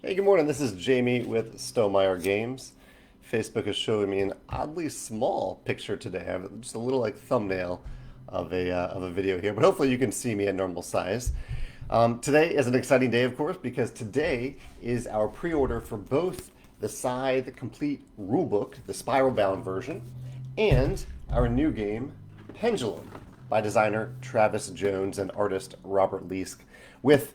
Hey, good morning. This is Jamie with Stonemaier Games. Facebook is showing me an oddly small picture today. I have just a little like thumbnail of a video here, but hopefully you can see me at normal size. Today is an exciting day, of course, because today is our pre-order for both the Scythe Complete Rulebook, the spiral-bound version, and our new game, Pendulum, by designer Travis Jones and artist Robert Leask, with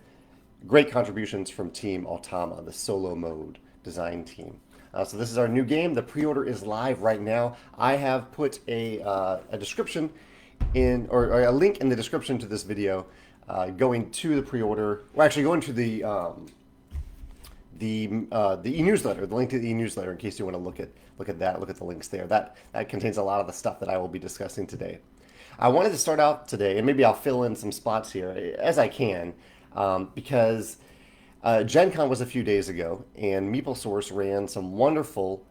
great contributions from Team Automa, the solo mode design team. So this is our new game. The pre-order is live right now. I have put a description in, or a link in the description to this video, going to the pre-order. Well, actually, going to the e-newsletter, the link to the e-newsletter, in case you want to look at that, look at the links there. That contains a lot of the stuff that I will be discussing today. I wanted to start out today, and maybe I'll fill in some spots here as I can, because Gen Con was a few days ago, and MeepleSource ran some wonderful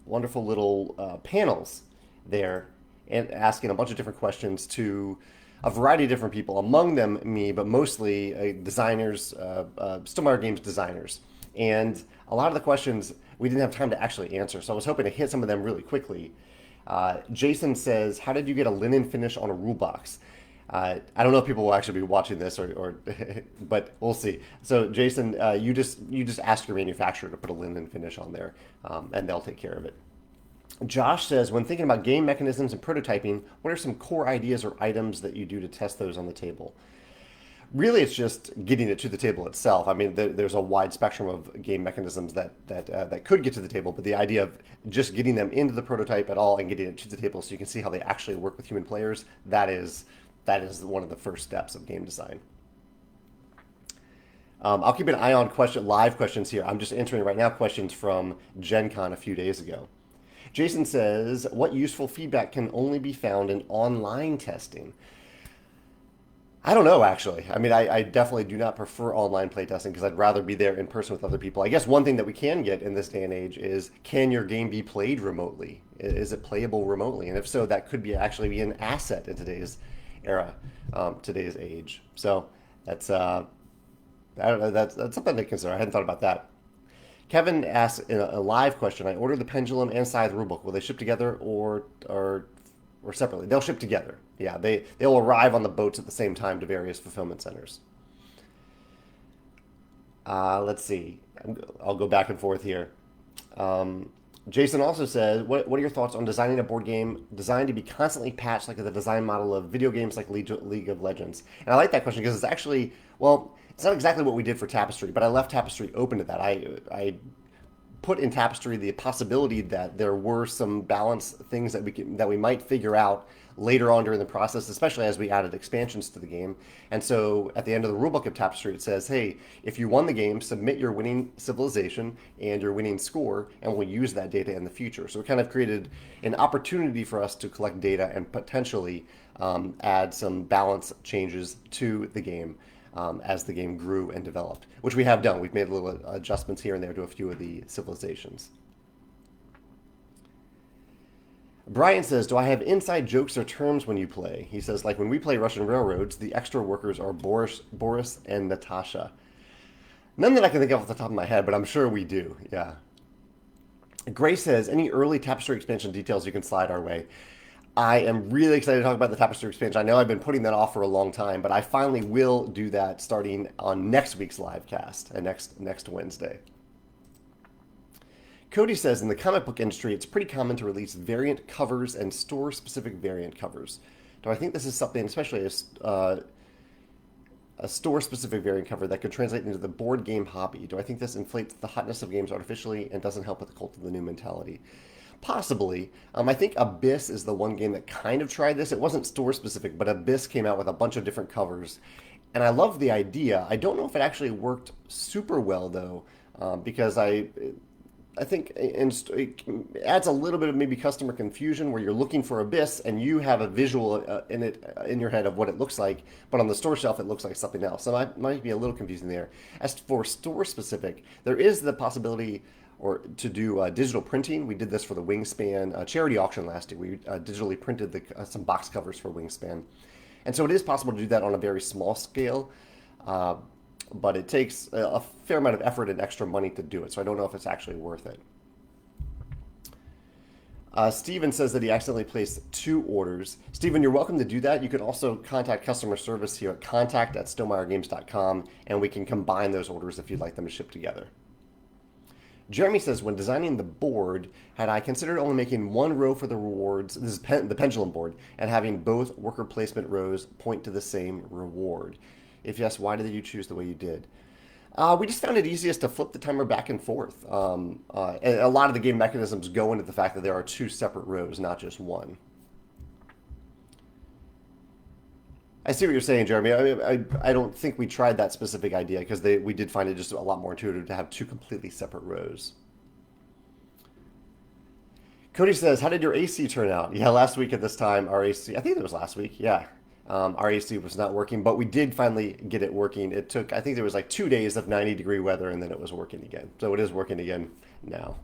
little panels there, and asking a bunch of different questions to a variety of different people, among them me, but mostly designers, Stonemaier Games designers. And a lot of the questions we didn't have time to actually answer, so I was hoping to hit some of them really quickly. Jason says, "How did you get a linen finish on a rule box?" I don't know if people will actually be watching this, or but we'll see. So, Jason, you just ask your manufacturer to put a linen finish on there, and they'll take care of it. Josh says, when thinking about game mechanisms and prototyping, what are some core ideas or items that you do to test those on the table? Really, it's just getting it to the table itself. I mean, there's a wide spectrum of game mechanisms that could get to the table, but the idea of just getting them into the prototype at all and getting it to the table so you can see how they actually work with human players, that is one of the first steps of game design. I'll keep an eye on live questions here. I'm just answering right now questions from Gen Con a few days ago. Jason says, what useful feedback can only be found in online testing? I don't know, actually. I mean, I definitely do not prefer online playtesting because I'd rather be there in person with other people. I guess one thing that we can get in this day and age is, can your game be played remotely? Is it playable remotely? And if so, that could be actually be an asset in today's era, today's age. So that's I don't know. That's something to consider. I hadn't thought about that. Kevin asks in a live question. I ordered the Pendulum and Scythe rulebook. Will they ship together or separately? They'll ship together. Yeah, they'll arrive on the boats at the same time to various fulfillment centers. Let's see. I'll go back and forth here. Jason also says, what are your thoughts on designing a board game designed to be constantly patched like the design model of video games like League of Legends? And I like that question because it's actually, well, it's not exactly what we did for Tapestry, but I left Tapestry open to that. I put in Tapestry the possibility that there were some balance things that we might figure out later on during the process, especially as we added expansions to the game. And so at the end of the rulebook of Tapestry, it says, hey, if you won the game, submit your winning civilization and your winning score, and we'll use that data in the future. So it kind of created an opportunity for us to collect data and potentially add some balance changes to the game as the game grew and developed, which we have done. We've made little adjustments here and there to a few of the civilizations. Brian says, do I have inside jokes or terms when you play? He says, like when we play Russian Railroads, the extra workers are Boris and Natasha. None that I can think of off the top of my head, but I'm sure we do. Yeah. Gray says, any early Tapestry expansion details you can slide our way? I am really excited to talk about the Tapestry expansion. I know I've been putting that off for a long time, but I finally will do that starting on next week's live cast and next Wednesday. Cody says, in the comic book industry, it's pretty common to release variant covers and store-specific variant covers. Do I think this is something, especially a store-specific variant cover, that could translate into the board game hobby? Do I think this inflates the hotness of games artificially and doesn't help with the cult of the new mentality? Possibly. I think Abyss is the one game that kind of tried this. It wasn't store-specific, but Abyss came out with a bunch of different covers. And I love the idea. I don't know if it actually worked super well, though, because I think it adds a little bit of maybe customer confusion where you're looking for Abyss and you have a visual in your head of what it looks like, but on the store shelf it looks like something else. So it might be a little confusing there. As for store specific, there is the possibility or to do digital printing. We did this for the Wingspan charity auction last year. We digitally printed some box covers for Wingspan, and so it is possible to do that on a very small scale. but it takes a fair amount of effort and extra money to do it. So I don't know if it's actually worth it. Steven says that he accidentally placed 2 orders. Steven, you're welcome to do that. You can also contact customer service here at contact@stonemeiergames.com, and we can combine those orders if you'd like them to ship together. Jeremy says, when designing the board, had I considered only making 1 row for the rewards, this is the Pendulum board, and having both worker placement rows point to the same reward? If yes, why did you choose the way you did? We just found it easiest to flip the timer back and forth. And a lot of the game mechanisms go into the fact that there are 2 separate rows, not just 1. I see what you're saying, Jeremy. I don't think we tried that specific idea because we did find it just a lot more intuitive to have 2 completely separate rows. Cody says, how did your AC turn out? Yeah, last week at this time, our AC, I think it was last week, yeah. Our AC was not working, but we did finally get it working. It took, I think there was like 2 days of 90-degree weather, and then it was working again. So it is working again now.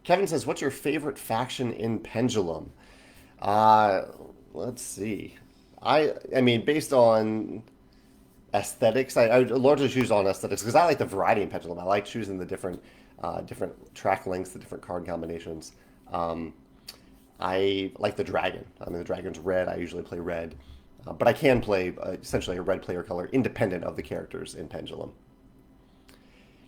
Kevin says, what's your favorite faction in Pendulum? Let's see. I mean, based on aesthetics, I would largely choose on aesthetics because I like the variety in Pendulum. I like choosing the different track lengths, the different card combinations. I like the dragon. I mean, the dragon's red. I usually play red. But I can play essentially a red player color independent of the characters in Pendulum.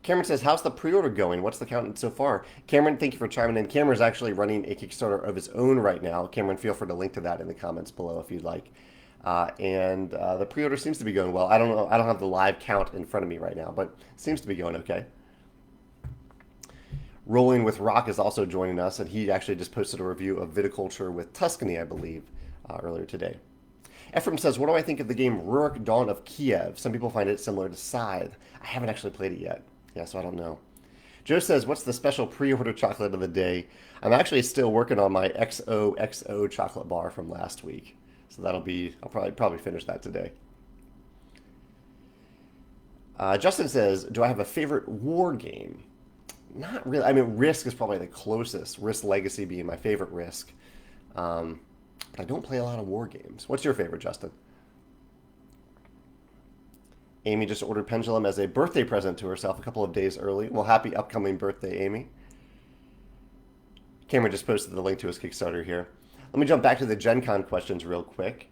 Cameron says, how's the pre-order going? What's the count so far? Cameron, thank you for chiming in. Cameron's actually running a Kickstarter of his own right now. Cameron, feel free to link to that in the comments below if you'd like. And the pre-order seems to be going well. I don't know. I don't have the live count in front of me right now, but it seems to be going okay. Rolling with Rock is also joining us, and he actually just posted a review of Viticulture with Tuscany, I believe, earlier today. Ephraim says, what do I think of the game Rurik Dawn of Kiev? Some people find it similar to Scythe. I haven't actually played it yet. Yeah, so I don't know. Joe says, what's the special pre-order chocolate of the day? I'm actually still working on my XOXO chocolate bar from last week. So that'll be, I'll probably finish that today. Justin says, do I have a favorite war game? Not really. I mean, Risk is probably the closest. Risk Legacy being my favorite Risk. But I don't play a lot of war games. What's your favorite, Justin? Amy just ordered Pendulum as a birthday present to herself a couple of days early. Well, happy upcoming birthday, Amy. Cameron just posted the link to his Kickstarter here. Let me jump back to the Gen Con questions real quick.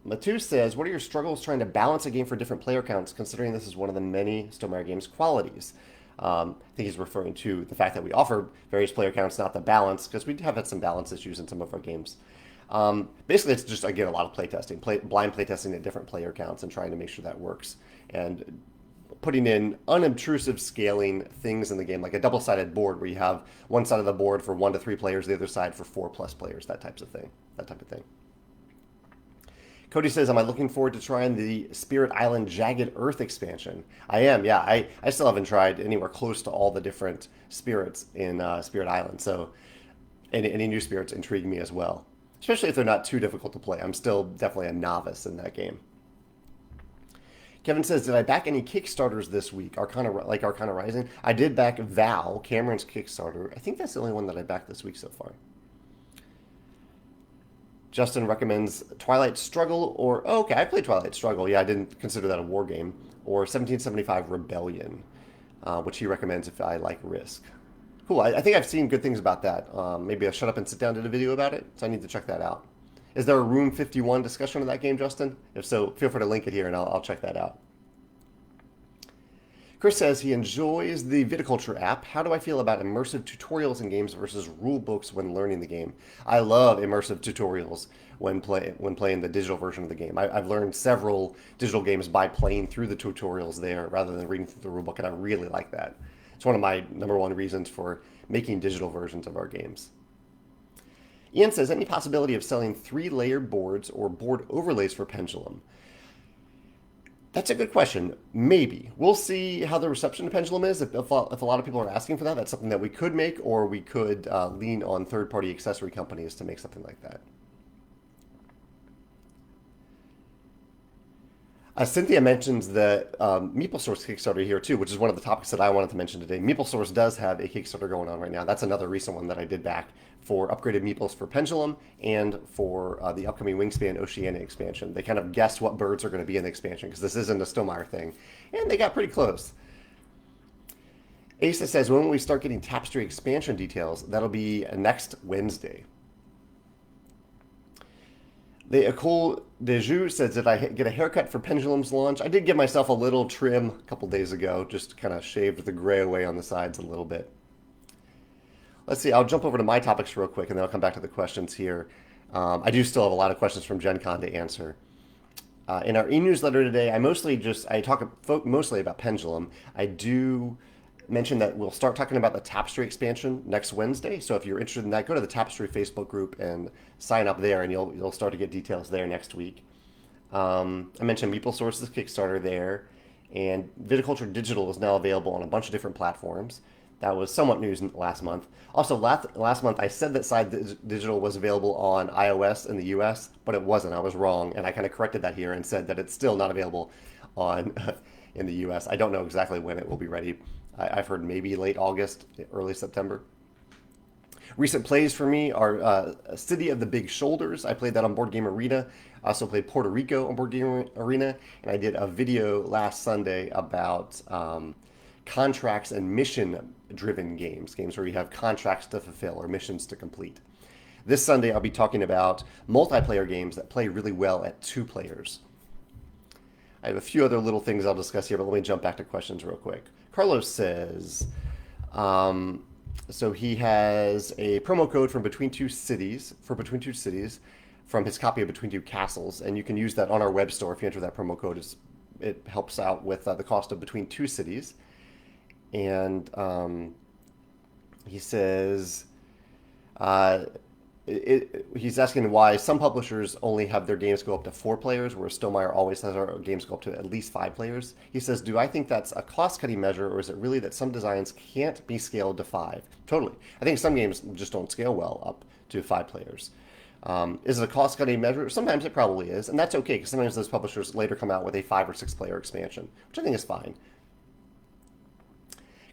Matu says, what are your struggles trying to balance a game for different player counts, considering this is one of the many Stonemaier games' qualities? I think he's referring to the fact that we offer various player counts, not the balance, because we have had some balance issues in some of our games. Basically, it's just, again, a lot of playtesting, blind playtesting at different player counts and trying to make sure that works. And putting in unobtrusive scaling things in the game, like a double-sided board where you have one side of the board for 1 to 3 players, the other side for 4+ players, that type of thing. Cody says, am I looking forward to trying the Spirit Island Jagged Earth expansion? I am, yeah. I still haven't tried anywhere close to all the different spirits in Spirit Island, so any new spirits intrigue me as well, especially if they're not too difficult to play. I'm still definitely a novice in that game. Kevin says, did I back any Kickstarters this week? Arcana Rising? I did back Val, Cameron's Kickstarter. I think that's the only one that I backed this week so far. Justin recommends Twilight Struggle or... Oh, okay, I played Twilight Struggle. Yeah, I didn't consider that a war game. Or 1775 Rebellion, which he recommends if I like Risk. Cool, I think I've seen good things about that. Maybe a Shut Up and Sit Down did a video about it, so I need to check that out. Is there a Room 51 discussion of that game, Justin? If so, feel free to link it here and I'll check that out. Chris says he enjoys the Viticulture app. How do I feel about immersive tutorials in games versus rule books when learning the game? I love immersive tutorials when playing the digital version of the game. I've learned several digital games by playing through the tutorials there rather than reading through the rule book, and I really like that. It's one of my #1 reasons for making digital versions of our games. Ian says, any possibility of selling 3-layered boards or board overlays for Pendulum? That's a good question. Maybe. We'll see how the reception to Pendulum is. If a lot of people are asking for that, that's something that we could make, or we could lean on third-party accessory companies to make something like that. Cynthia mentions the MeepleSource Kickstarter here too, which is one of the topics that I wanted to mention today. MeepleSource does have a Kickstarter going on right now. That's another recent one that I did back for upgraded Meeples for Pendulum and for the upcoming Wingspan Oceania expansion. They kind of guessed what birds are going to be in the expansion because this isn't a Stonemaier thing, and they got pretty close. Asa says, when will we start getting Tapestry expansion details? That'll be next Wednesday. The Ecole de Jeu says, did I get a haircut for Pendulum's launch? I did give myself a little trim a couple days ago, just kind of shaved the gray away on the sides a little bit. Let's see, I'll jump over to my topics real quick and then I'll come back to the questions here. I do still have a lot of questions from Gen Con to answer. In our e-newsletter today, I talk mostly about Pendulum. I do mention that we'll start talking about the Tapestry expansion next Wednesday. So if you're interested in that, go to the Tapestry Facebook group and sign up there, and you'll start to get details there next week. I mentioned MeepleSource's Kickstarter there, and Viticulture Digital is now available on a bunch of different platforms. That was somewhat news last month. Also, last month I said that Scythe Digital was available on iOS in the US, but it wasn't. I was wrong, and I kind of corrected that here and said that it's still not available on in the US. I don't know exactly when it will be ready. I've heard maybe late August, early September. Recent plays for me are City of the Big Shoulders. I played that on Board Game Arena. I also played Puerto Rico on Board Game Arena, and I did a video last Sunday about contracts and mission-driven games where you have contracts to fulfill or missions to complete. This Sunday, I'll be talking about multiplayer games that play really well at 2 players. I have a few other little things I'll discuss here, but let me jump back to questions real quick. Carlos says, so he has a promo code from Between Two Cities from his copy of Between Two Castles, and you can use that on our web store if you enter that promo code. It helps out with the cost of Between Two Cities. And he says he's asking why some publishers only have their games go up to 4 players, whereas Stonemaier always has our games go up to at least 5 players. He says, do I think that's a cost-cutting measure, or is it really that some designs can't be scaled to 5? Totally. I think some games just don't scale well up to 5 players. Is it a cost-cutting measure? Sometimes it probably is, and that's okay, because sometimes those publishers later come out with a 5 or 6 player expansion, which I think is fine.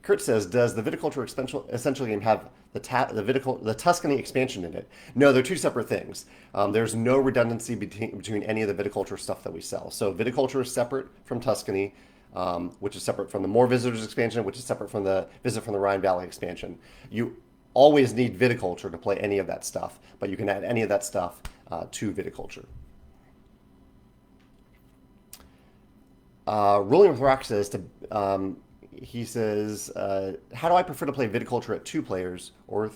Kurt says, does the Viticulture Essential game have the Tuscany expansion in it? No, they're 2 separate things. There's no redundancy between any of the Viticulture stuff that we sell. So Viticulture is separate from Tuscany, which is separate from the More Visitors expansion, which is separate from the Visit from the Rhine Valley expansion. You always need Viticulture to play any of that stuff, but you can add any of that stuff to Viticulture. Rolling with Rock says he says, how do I prefer to play Viticulture at 2 players? Or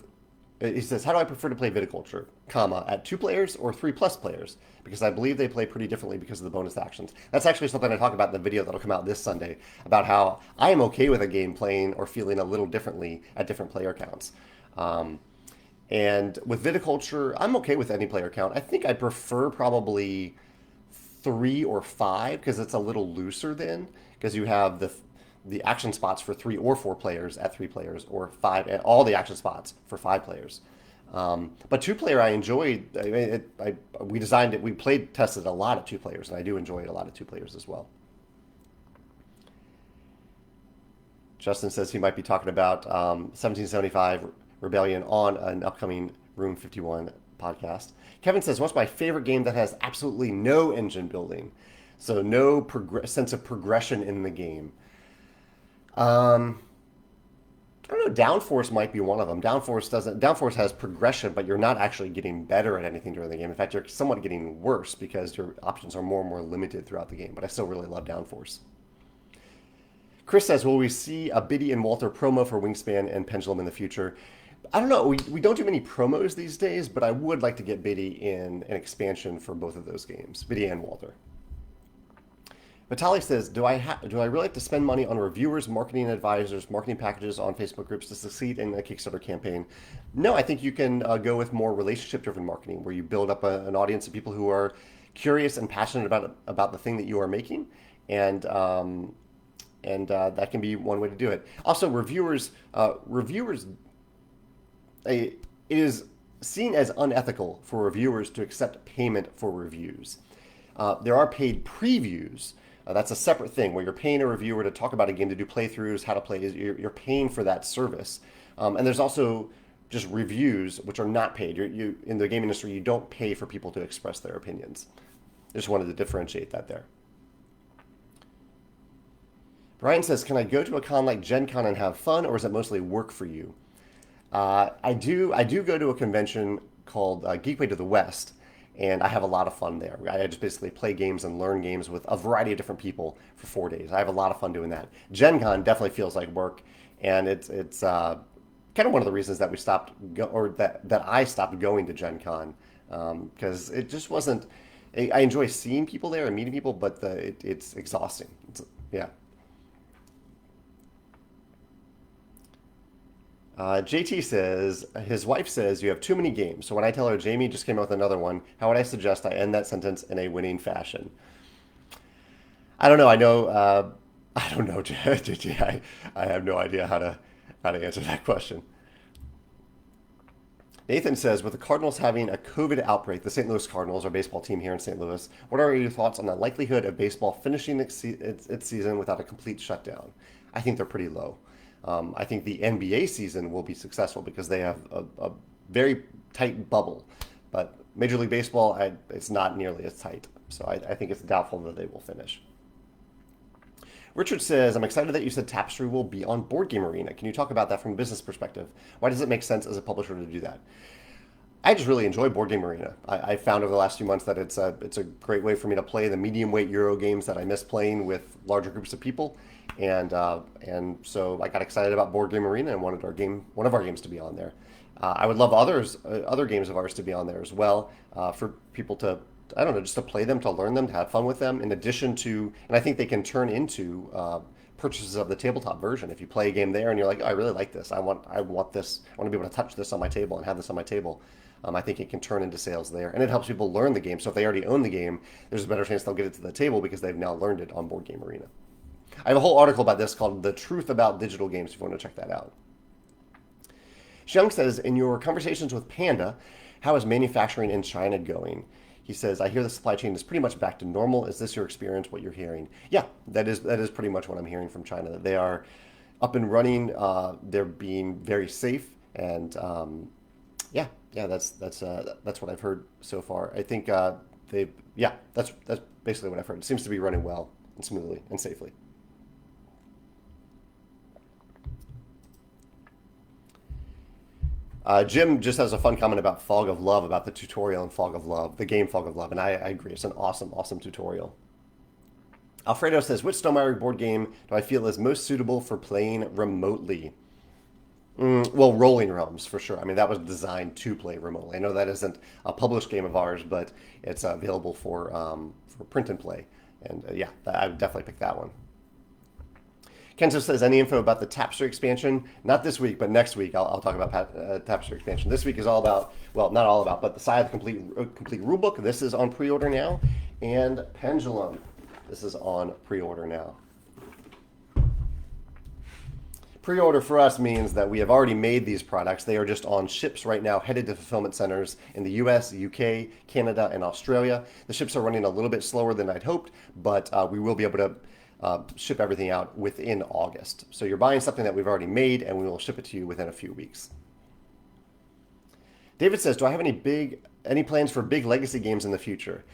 he says, how do I prefer to play Viticulture, at 2 players or 3+ players? Because I believe they play pretty differently because of the bonus actions. That's actually something I talk about in the video that'll come out this Sunday, about how I am okay with a game playing or feeling a little differently at different player counts. And with Viticulture, I'm okay with any player count. I think I prefer probably 3 or 5 because it's a little looser then, because you have the action spots for 3 or 4 players at 3 players, or 5, and all the action spots for 5 players. But 2-player I enjoyed. We designed it. We tested a lot of 2 players, and I do enjoy it a lot of 2 players as well. Justin says he might be talking about 1775 Rebellion on an upcoming Room 51 podcast. Kevin says, what's my favorite game that has absolutely no engine building? So no sense of progression in the game. I don't know. Downforce might be one of them. Downforce has progression, but you're not actually getting better at anything during the game. In fact, you're somewhat getting worse because your options are more and more limited throughout the game. But I still really love Downforce. Chris says, will we see a Biddy and Walter promo for Wingspan and Pendulum in the future? I don't know. We don't do many promos these days, but I would like to get Biddy in an expansion for both of those games, Biddy and Walter. Vitaly says, do I really have to spend money on reviewers, marketing advisors, marketing packages on Facebook groups to succeed in a Kickstarter campaign? No, I think you can go with more relationship-driven marketing, where you build up an audience of people who are curious and passionate about the thing that you are making, and that can be one way to do it. Also, reviewers, it is seen as unethical for reviewers to accept payment for reviews. There are paid previews, That's a separate thing where you're paying a reviewer to talk about a game, to do playthroughs, how to play. You're paying for that service. And there's also just reviews, which are not paid. You in the game industry, you don't pay for people to express their opinions. I just wanted to differentiate that there. Brian says, "Can I go to a con like Gen Con and have fun, or is it mostly work for you?" I do go to a convention called Geekway to the West, and I have a lot of fun there. I just basically play games and learn games with a variety of different people for 4 days. I have a lot of fun doing that. Gen Con definitely feels like work, and it's kind of one of the reasons that we stopped or that I stopped going to Gen Con, because it just wasn't. I enjoy seeing people there and meeting people, but it's exhausting. Yeah. JT says his wife says you have too many games. So when I tell her Jamie just came out with another one, how would I suggest I end that sentence in a winning fashion? I don't know. I don't know, JT. I have no idea how to answer that question. Nathan says, with the Cardinals having a COVID outbreak, the St. Louis Cardinals, our baseball team here in St. Louis, what are your thoughts on the likelihood of baseball finishing its season without a complete shutdown? I think they're pretty low. I think the NBA season will be successful because they have a very tight bubble, but Major League Baseball, it's not nearly as tight. So I think it's doubtful that they will finish. Richard says, I'm excited that you said Tapestry will be on Board Game Arena. Can you talk about that from a business perspective? Why does it make sense as a publisher to do that? I just really enjoy Board Game Arena. I found over the last few months that it's a great way for me to play the medium weight Euro games that I miss playing with larger groups of people, and so I got excited about Board Game Arena and wanted one of our games to be on there. I would love other games of ours to be on there as well, for people to, I don't know, just to play them, to learn them, to have fun with them. In addition to, and I think they can turn into purchases of the tabletop version. If you play a game there and you're like, oh, I really like this, I want this, I want to be able to touch this on my table and have this on my table. I think it can turn into sales there, and it helps people learn the game. So if they already own the game, there's a better chance they'll get it to the table because they've now learned it on Board Game Arena. I have a whole article about this called "The Truth About Digital Games" if you want to check that out. Xiang says, in your conversations with Panda, how is manufacturing in China going? He says, I hear the supply chain is pretty much back to normal. Is this your experience, what you're hearing? Yeah, that is pretty much what I'm hearing from China. That they are up and running. They're being very safe, and yeah, that's what I've heard so far. I think that's basically what I've heard. It seems to be running well and smoothly and safely. Jim just has a fun comment about Fog of Love, about the tutorial in Fog of Love, the game Fog of Love, and I agree. It's an awesome, awesome tutorial. Alfredo says, which Stonemaier board game do I feel is most suitable for playing remotely? Well, Rolling Realms, for sure. I mean, that was designed to play remotely. I know that isn't a published game of ours, but it's available for print and play. And yeah, I would definitely pick that one. Kenzo says, any info about the Tapestry expansion? Not this week, but next week I'll talk about Tapestry expansion. This week is all about, well, not all about, but the Scythe complete rulebook. This is on pre-order now. And Pendulum. This is on pre-order now. Pre-order for us means that we have already made these products. They are just on ships right now, headed to fulfillment centers in the US, the UK, Canada, and Australia. The ships are running a little bit slower than I'd hoped, but we will be able to ship everything out within August. So you're buying something that we've already made, and we will ship it to you within a few weeks. David says, do I have any plans for big legacy games in the future?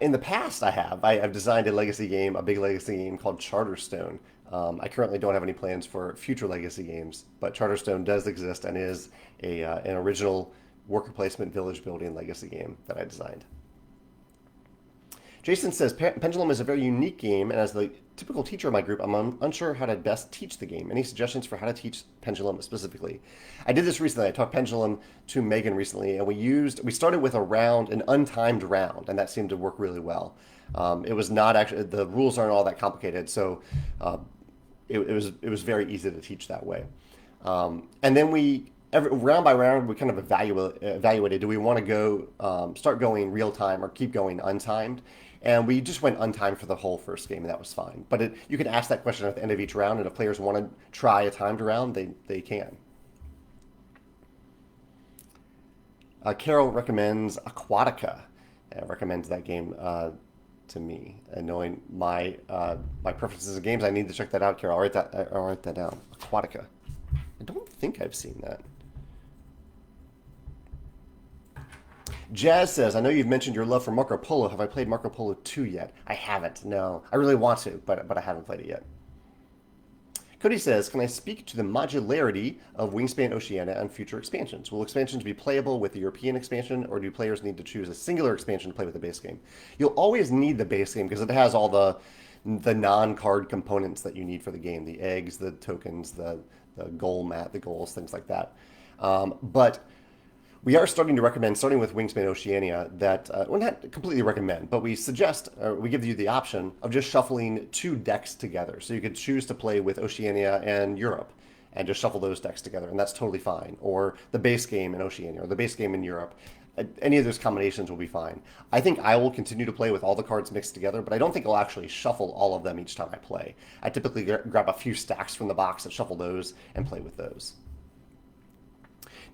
In the past, I have. I've designed a big legacy game called Charterstone. I currently don't have any plans for future legacy games, but Charterstone does exist and is an original worker placement village building legacy game that I designed. Jason says, Pendulum is a very unique game, and as the typical teacher of my group, I'm unsure how to best teach the game. Any suggestions for how to teach Pendulum specifically? I did this recently. I taught Pendulum to Megan recently, and we started with an untimed round, and that seemed to work really well. It was not actually, the rules aren't all that complicated, so it was very easy to teach that way. And then round by round, we kind of evaluated, do we want to go start going real time or keep going untimed? And we just went untimed for the whole first game, and that was fine. But you can ask that question at the end of each round, and if players want to try a timed round, they can. Carol recommends Aquatica. Recommends that game. to me. And knowing my preferences in games, I need to check that out, Carol. I'll write that down. Aquatica. I don't think I've seen that. Jazz says, I know you've mentioned your love for Marco Polo. Have I played Marco Polo 2 yet? I haven't, no. I really want to, but I haven't played it yet. Cody says, can I speak to the modularity of Wingspan Oceania and future expansions? Will expansions be playable with the European expansion, or do players need to choose a singular expansion to play with the base game? You'll always need the base game because it has all the non-card components that you need for the game. The eggs, the tokens, the goal mat, the goals, things like that. But we are starting to recommend, starting with Wingspan Oceania, that, well, not completely recommend, but we suggest, we give you the option of just shuffling two decks together. So you could choose to play with Oceania and Europe and just shuffle those decks together, and that's totally fine. Or the base game in Oceania, or the base game in Europe. Any of those combinations will be fine. I think I will continue to play with all the cards mixed together, but I don't think I'll actually shuffle all of them each time I play. I typically grab a few stacks from the box and shuffle those and play with those.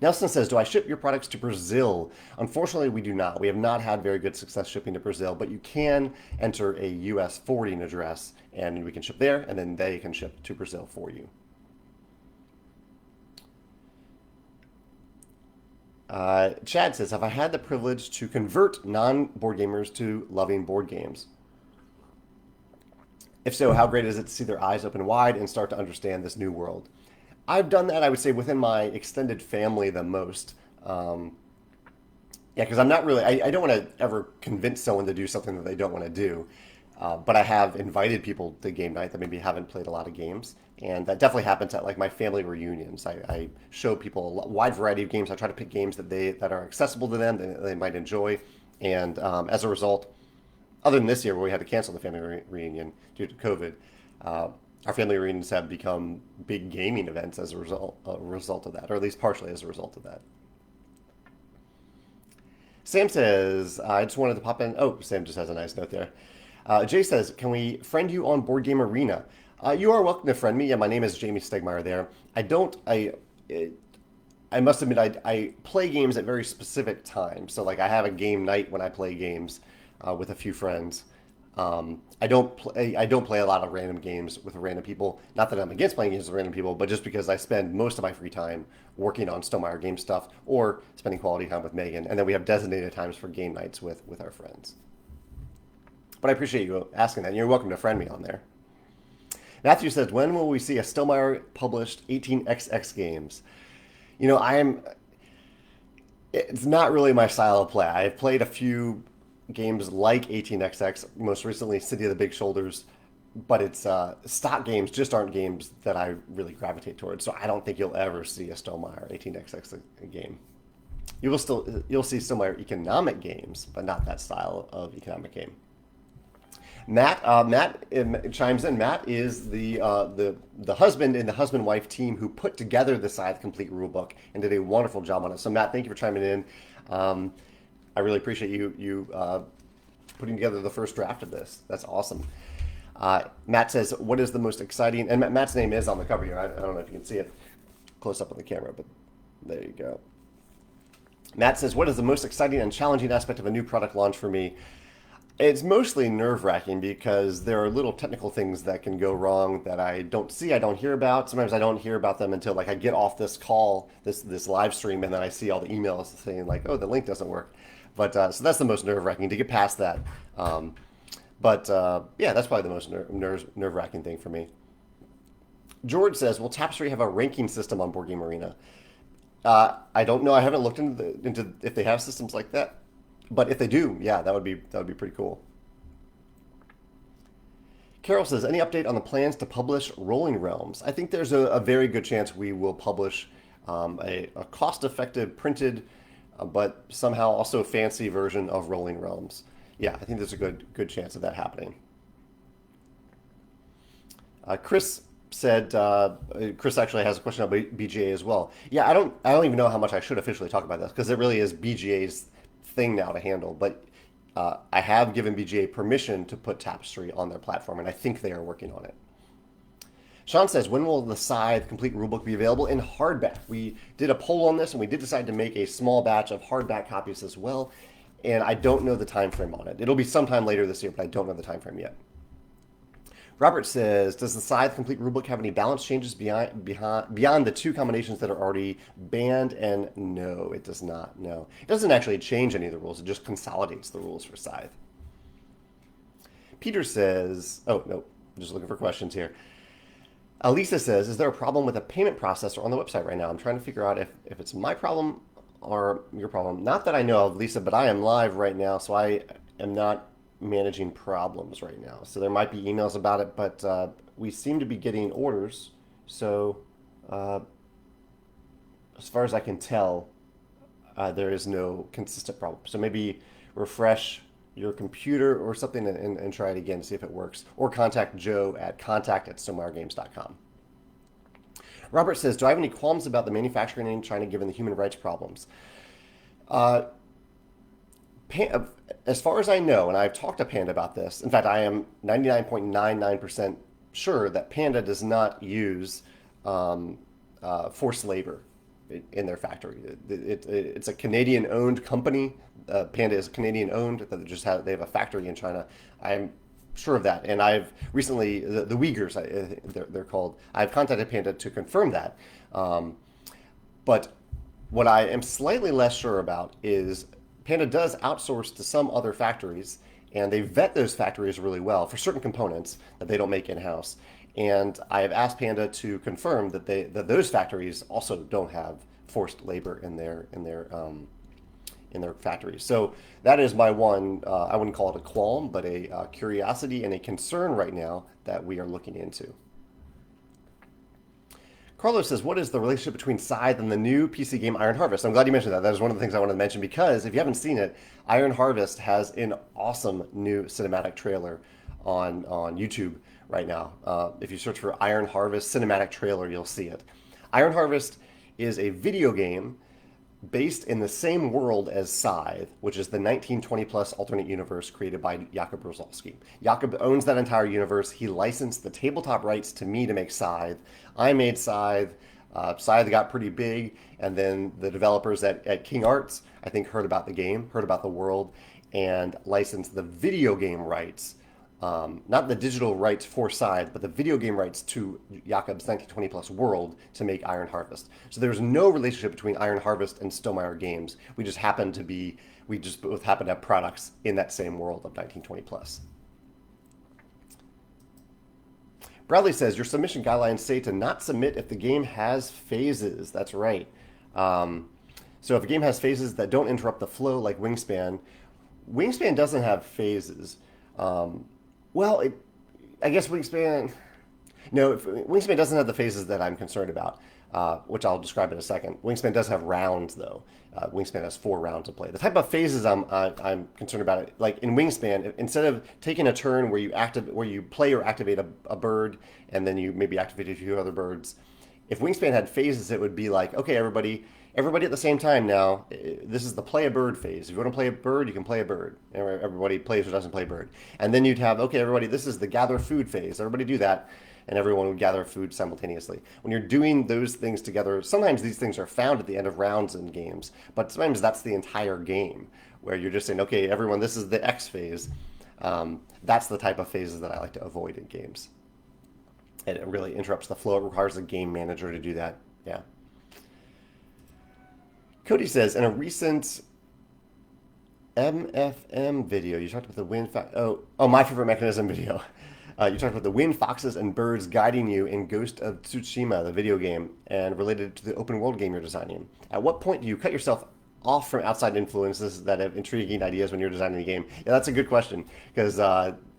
Nelson says, do I ship your products to Brazil? Unfortunately, we do not. We have not had very good success shipping to Brazil, but you can enter a U.S. forwarding address, and we can ship there, and then they can ship to Brazil for you. Chad says, have I had the privilege to convert non-board gamers to loving board games? If so, how great is it to see their eyes open wide and start to understand this new world? I've done that, I would say, within my extended family the most. Yeah, because I'm not really, I don't want to ever convince someone to do something that they don't want to do. But I have invited people to game night that maybe haven't played a lot of games. And that definitely happens at like my family reunions. I show people a wide variety of games. I try to pick games that are accessible to them, that they might enjoy. And as a result, other than this year where we had to cancel the family reunion due to COVID, our family reunions have become big gaming events as a result of that, or at least partially as a result of that. Sam says, I just wanted to pop in. Oh, Sam just has a nice note there. Jay says, can we friend you on Board Game Arena? You are welcome to friend me. Yeah, my name is Jamie Stegmeyer there. I must admit, I play games at very specific times. So, like, I have a game night when I play games with a few friends. I don't play a lot of random games with random people. Not that I'm against playing games with random people, but just because I spend most of my free time working on Stonemaier game stuff or spending quality time with Megan, and then we have designated times for game nights with our friends. But I appreciate you asking that. You're welcome to friend me on there. Matthew says, when will we see a Stonemaier published 18xx games? You know, it's not really my style of play. I've played a few games like 18xx, most recently City of the Big Shoulders, but it's stock games just aren't games that I really gravitate towards. So I don't think you'll ever see a Stonemaier 18xx game. You'll see Stonemaier economic games, but not that style of economic game. Matt chimes in. Matt is the husband in the husband-wife team who put together the Scythe Complete Rulebook and did a wonderful job on it. So Matt, thank you for chiming in. I really appreciate you putting together the first draft of this. That's awesome. Matt says, what is the most exciting, and Matt's name is on the cover here. I don't know if you can see it close up on the camera, but there you go. Matt says, what is the most exciting and challenging aspect of a new product launch for me? It's mostly nerve-wracking because there are little technical things that can go wrong that I don't hear about. Sometimes I don't hear about them until like I get off this call, this live stream, and then I see all the emails saying like, oh, the link doesn't work. But so that's the most nerve-wracking to get past that. Yeah, that's probably the most nerve-wracking thing for me. George says, will Tapestry have a ranking system on Board Game Arena? I don't know. I haven't looked into if they have systems like that. But if they do, yeah, that would be pretty cool. Carol says, any update on the plans to publish Rolling Realms? I think there's a very good chance we will publish a cost-effective printed, but somehow also fancy version of Rolling Realms. Yeah, I think there's a good chance of that happening. Chris said, Chris actually has a question about BGA as well. Yeah, I don't even know how much I should officially talk about this because it really is BGA's thing now to handle, but I have given BGA permission to put Tapestry on their platform, and I think they are working on it. Sean says, when will the Scythe Complete Rulebook be available in hardback? We did a poll on this, and we did decide to make a small batch of hardback copies as well. and I don't know the time frame on it. It'll be sometime later this year, but I don't know the time frame yet. Robert says, does the Scythe complete rulebook have any balance changes beyond the two combinations that are already banned? And no, it does not. No. It doesn't actually change any of the rules. It just consolidates the rules for Scythe. Peter says, oh, no, I'm just looking for questions here. Lisa says, is there a problem with a payment processor on the website right now? I'm trying to figure out if it's my problem or your problem. Not that I know of, Lisa, but I am live right now, so I am not managing problems right now. So there might be emails about it, but we seem to be getting orders. So uh, as far as I can tell, there is no consistent problem. So maybe refresh your computer or something and try it again to see if it works. Or contact Joe at contact@stonemeiergames.com. Robert says, do I have any qualms about the manufacturing in China given the human rights problems? Uh, as far as I know, and I've talked to Panda about this, in fact, I am 99.99% sure that Panda does not use forced labor in their factory. It's a Canadian-owned company. Panda is Canadian-owned. They have a factory in China. I'm sure of that. And I've recently, the Uyghurs, they're called, I've contacted Panda to confirm that. But what I am slightly less sure about is Panda does outsource to some other factories, and they vet those factories really well for certain components that they don't make in-house. And I have asked Panda to confirm that those factories also don't have forced labor in their factories. So that is my one, I wouldn't call it a qualm, but a curiosity and a concern right now that we are looking into. Carlos says, what is the relationship between Scythe and the new PC game Iron Harvest? I'm glad you mentioned that. That is one of the things I wanted to mention because if you haven't seen it, Iron Harvest has an awesome new cinematic trailer on YouTube right now. If you search for Iron Harvest cinematic trailer, you'll see it. Iron Harvest is a video game based in the same world as Scythe, which is the 1920 plus alternate universe created by Jakub Brzezowski. Jakub owns that entire universe. He licensed the tabletop rights to me to make Scythe. I made Scythe. Scythe got pretty big, and then the developers at King Arts, I think, heard about the game, heard about the world, and licensed the video game rights. Not the digital rights for Scythe, but the video game rights to Jakob's 1920 plus world to make Iron Harvest. So there's no relationship between Iron Harvest and Stonemaier Games. We just both happen to have products in that same world of 1920 plus. Bradley says, your submission guidelines say to not submit if the game has phases. That's right. So if a game has phases that don't interrupt the flow like Wingspan doesn't have phases. Well, I guess Wingspan... No, Wingspan doesn't have the phases that I'm concerned about, which I'll describe in a second. Wingspan does have rounds, though. Wingspan has 4 rounds to play. The type of phases I'm concerned about, like in Wingspan, instead of taking a turn where you play or activate a bird, and then you maybe activate a few other birds, if Wingspan had phases, it would be like, okay, everybody at the same time now, this is the play a bird phase. If you want to play a bird, you can play a bird. Everybody plays or doesn't play bird. And then you'd have, okay, everybody, this is the gather food phase. Everybody do that. And everyone would gather food simultaneously. When you're doing those things together, sometimes these things are found at the end of rounds in games, but sometimes that's the entire game where you're just saying, okay, everyone, this is the X phase. That's the type of phases that I like to avoid in games. And it really interrupts the flow. It requires a game manager to do that. Yeah. Cody says, in a recent MFM video, you talked about the wind... my favorite mechanism video. You talked about the wind, foxes, and birds guiding you in Ghost of Tsushima, the video game, and related to the open world game you're designing. At what point do you cut yourself off from outside influences that have intriguing ideas when you're designing a game? Yeah, that's a good question, because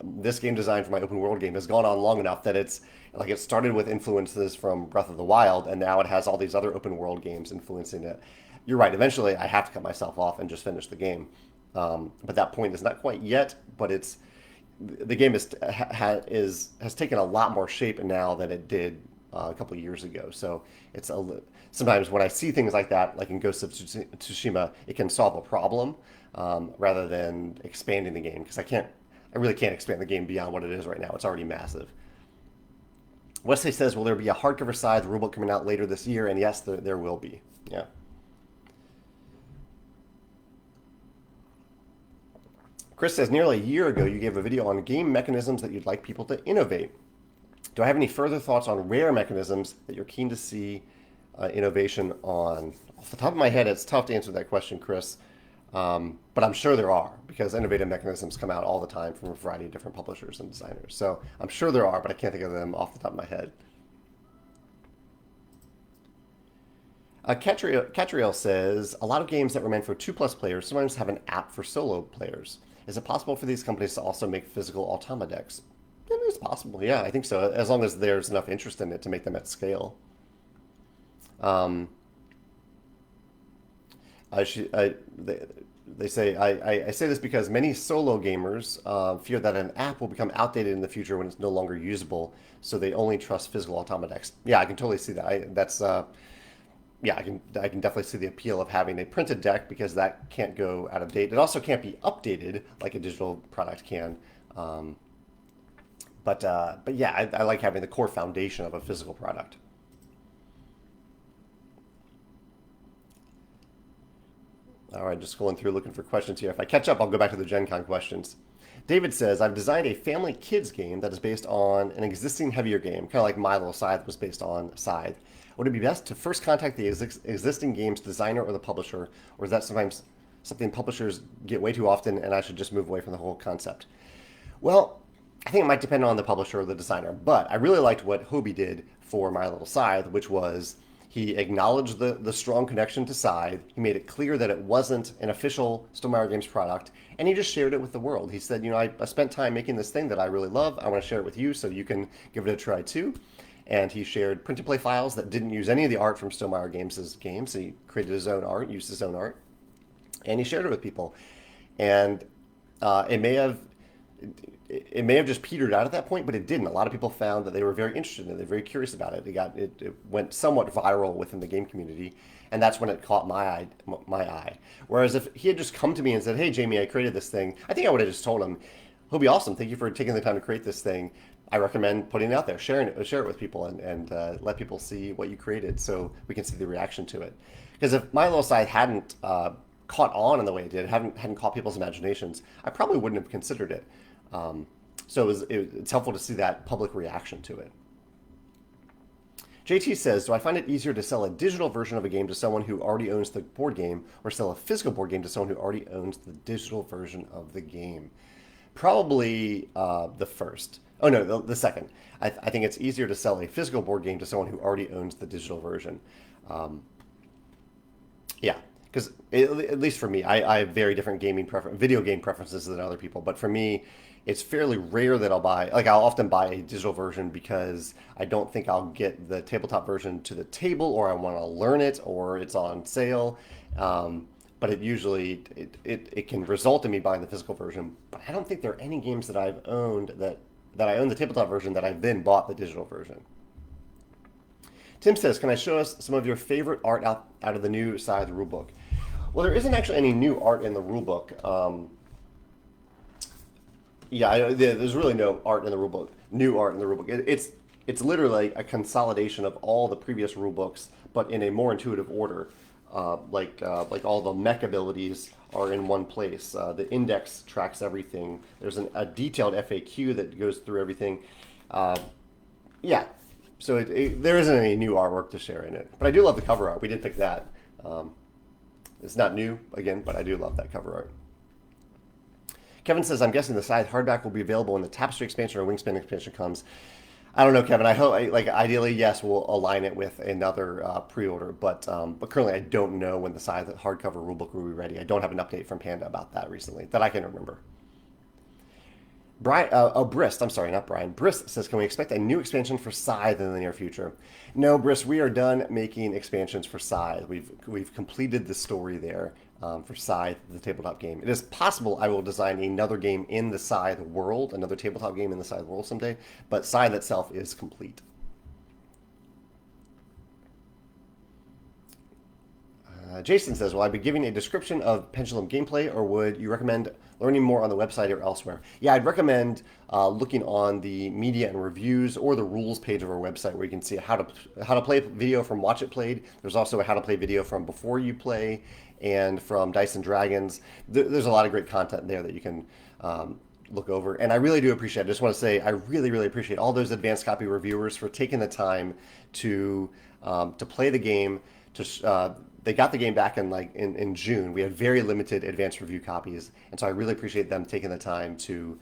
this game design for my open world game has gone on long enough that it started with influences from Breath of the Wild, and now it has all these other open world games influencing it. You're right, eventually I have to cut myself off and just finish the game. But that point is not quite yet, but the game has taken a lot more shape now than it did a couple of years ago. So sometimes when I see things like that, like in Ghost of Tsushima, it can solve a problem rather than expanding the game, because I really can't expand the game beyond what it is right now. It's already massive. Wesley says, will there be a hardcover Scythe rulebook coming out later this year? And yes, there will be. Yeah. Chris says, nearly a year ago, you gave a video on game mechanisms that you'd like people to innovate. Do I have any further thoughts on rare mechanisms that you're keen to see innovation on? Off the top of my head, it's tough to answer that question, Chris. But I'm sure there are, because innovative mechanisms come out all the time from a variety of different publishers and designers. So I'm sure there are, but I can't think of them off the top of my head. Catriel says, a lot of games that were meant for 2+ players sometimes have an app for solo players. Is it possible for these companies to also make physical automa decks? It is possible, yeah, I think so, as long as there's enough interest in it to make them at scale. Um, they say, I say this because many solo gamers fear that an app will become outdated in the future when it's no longer usable, so they only trust physical automa decks. Yeah, I can totally see that. Yeah, I can definitely see the appeal of having a printed deck because that can't go out of date. It also can't be updated like a digital product can. But yeah, I like having the core foundation of a physical product. All right, just going through looking for questions here. If I catch up, I'll go back to the Gen Con questions. David says, I've designed a family kids game that is based on an existing heavier game, kind of like My Little Scythe was based on Scythe. Would it be best to first contact the existing game's designer or the publisher, or is that sometimes something publishers get way too often and I should just move away from the whole concept? Well, I think it might depend on the publisher or the designer, but I really liked what Hobie did for My Little Scythe, which was he acknowledged the strong connection to Scythe. He made it clear that it wasn't an official Stonemaier Games product, and he just shared it with the world. He said, I spent time making this thing that I really love. I want to share it with you so you can give it a try too. And he shared print-to-play files that didn't use any of the art from Stonemaier Games' games. So he created his own art, used his own art, and he shared it with people. And it may have just petered out at that point, but it didn't. A lot of people found that they were very interested in it. They're very curious about it. It went somewhat viral within the game community, and that's when it caught my eye. Whereas if he had just come to me and said, "Hey, Jamie, I created this thing," I think I would have just told him, "It'll be awesome. Thank you for taking the time to create this thing. I recommend putting it out there, share it with people, and let people see what you created, so we can see the reaction to it." Because if My Little Scythe hadn't caught on in the way it did, hadn't caught people's imaginations, I probably wouldn't have considered it. So it's helpful to see that public reaction to it. JT says, do I find it easier to sell a digital version of a game to someone who already owns the board game, or sell a physical board game to someone who already owns the digital version of the game? Probably the first. Oh no, the second. I think it's easier to sell a physical board game to someone who already owns the digital version. Yeah, because at least for me, I have very different video game preferences than other people. But for me, it's fairly rare that I'll often buy a digital version because I don't think I'll get the tabletop version to the table, or I want to learn it, or it's on sale. But it can result in me buying the physical version. But I don't think there are any games that I've owned that I own the tabletop version that I've then bought the digital version. Tim says, can I show us some of your favorite art out of the new Scythe rulebook? Well, there isn't actually any new art in the rulebook. There's really no art in the rulebook, new art in the rulebook. It's literally a consolidation of all the previous rulebooks, but in a more intuitive order. Like all the mech abilities are in one place. The index tracks everything. There's a detailed FAQ that goes through everything. Yeah, so there isn't any new artwork to share in it. But I do love the cover art. We did pick that. It's not new, again, but I do love that cover art. Kevin says, I'm guessing the Scythe hardback will be available when the Tapestry expansion or Wingspan expansion comes. I don't know, Kevin. I hope, ideally, yes, we'll align it with another pre-order, but currently I don't know when the Scythe hardcover rulebook will be ready. I don't have an update from Panda about that recently that I can remember. Brist, I'm sorry, not Brian. Brist says, can we expect a new expansion for Scythe in the near future? No, Brist, we are done making expansions for Scythe. We've completed the story there for Scythe, the tabletop game. It is possible I will design another game in the Scythe world, another tabletop game in the Scythe world someday, but Scythe itself is complete. Jason says, will I be giving a description of Pendulum gameplay, or would you recommend learning more on the website or elsewhere? Yeah, I'd recommend looking on the media and reviews or the rules page of our website, where you can see how to play video from Watch It Played. There's also a how to play video from Before You Play and from Dice and Dragons. There's a lot of great content there that you can look over. And I really do appreciate it. I just want to say I really, really appreciate all those advanced copy reviewers for taking the time to play the game. They got the game back in June. We had very limited advanced review copies, and so I really appreciate them taking the time to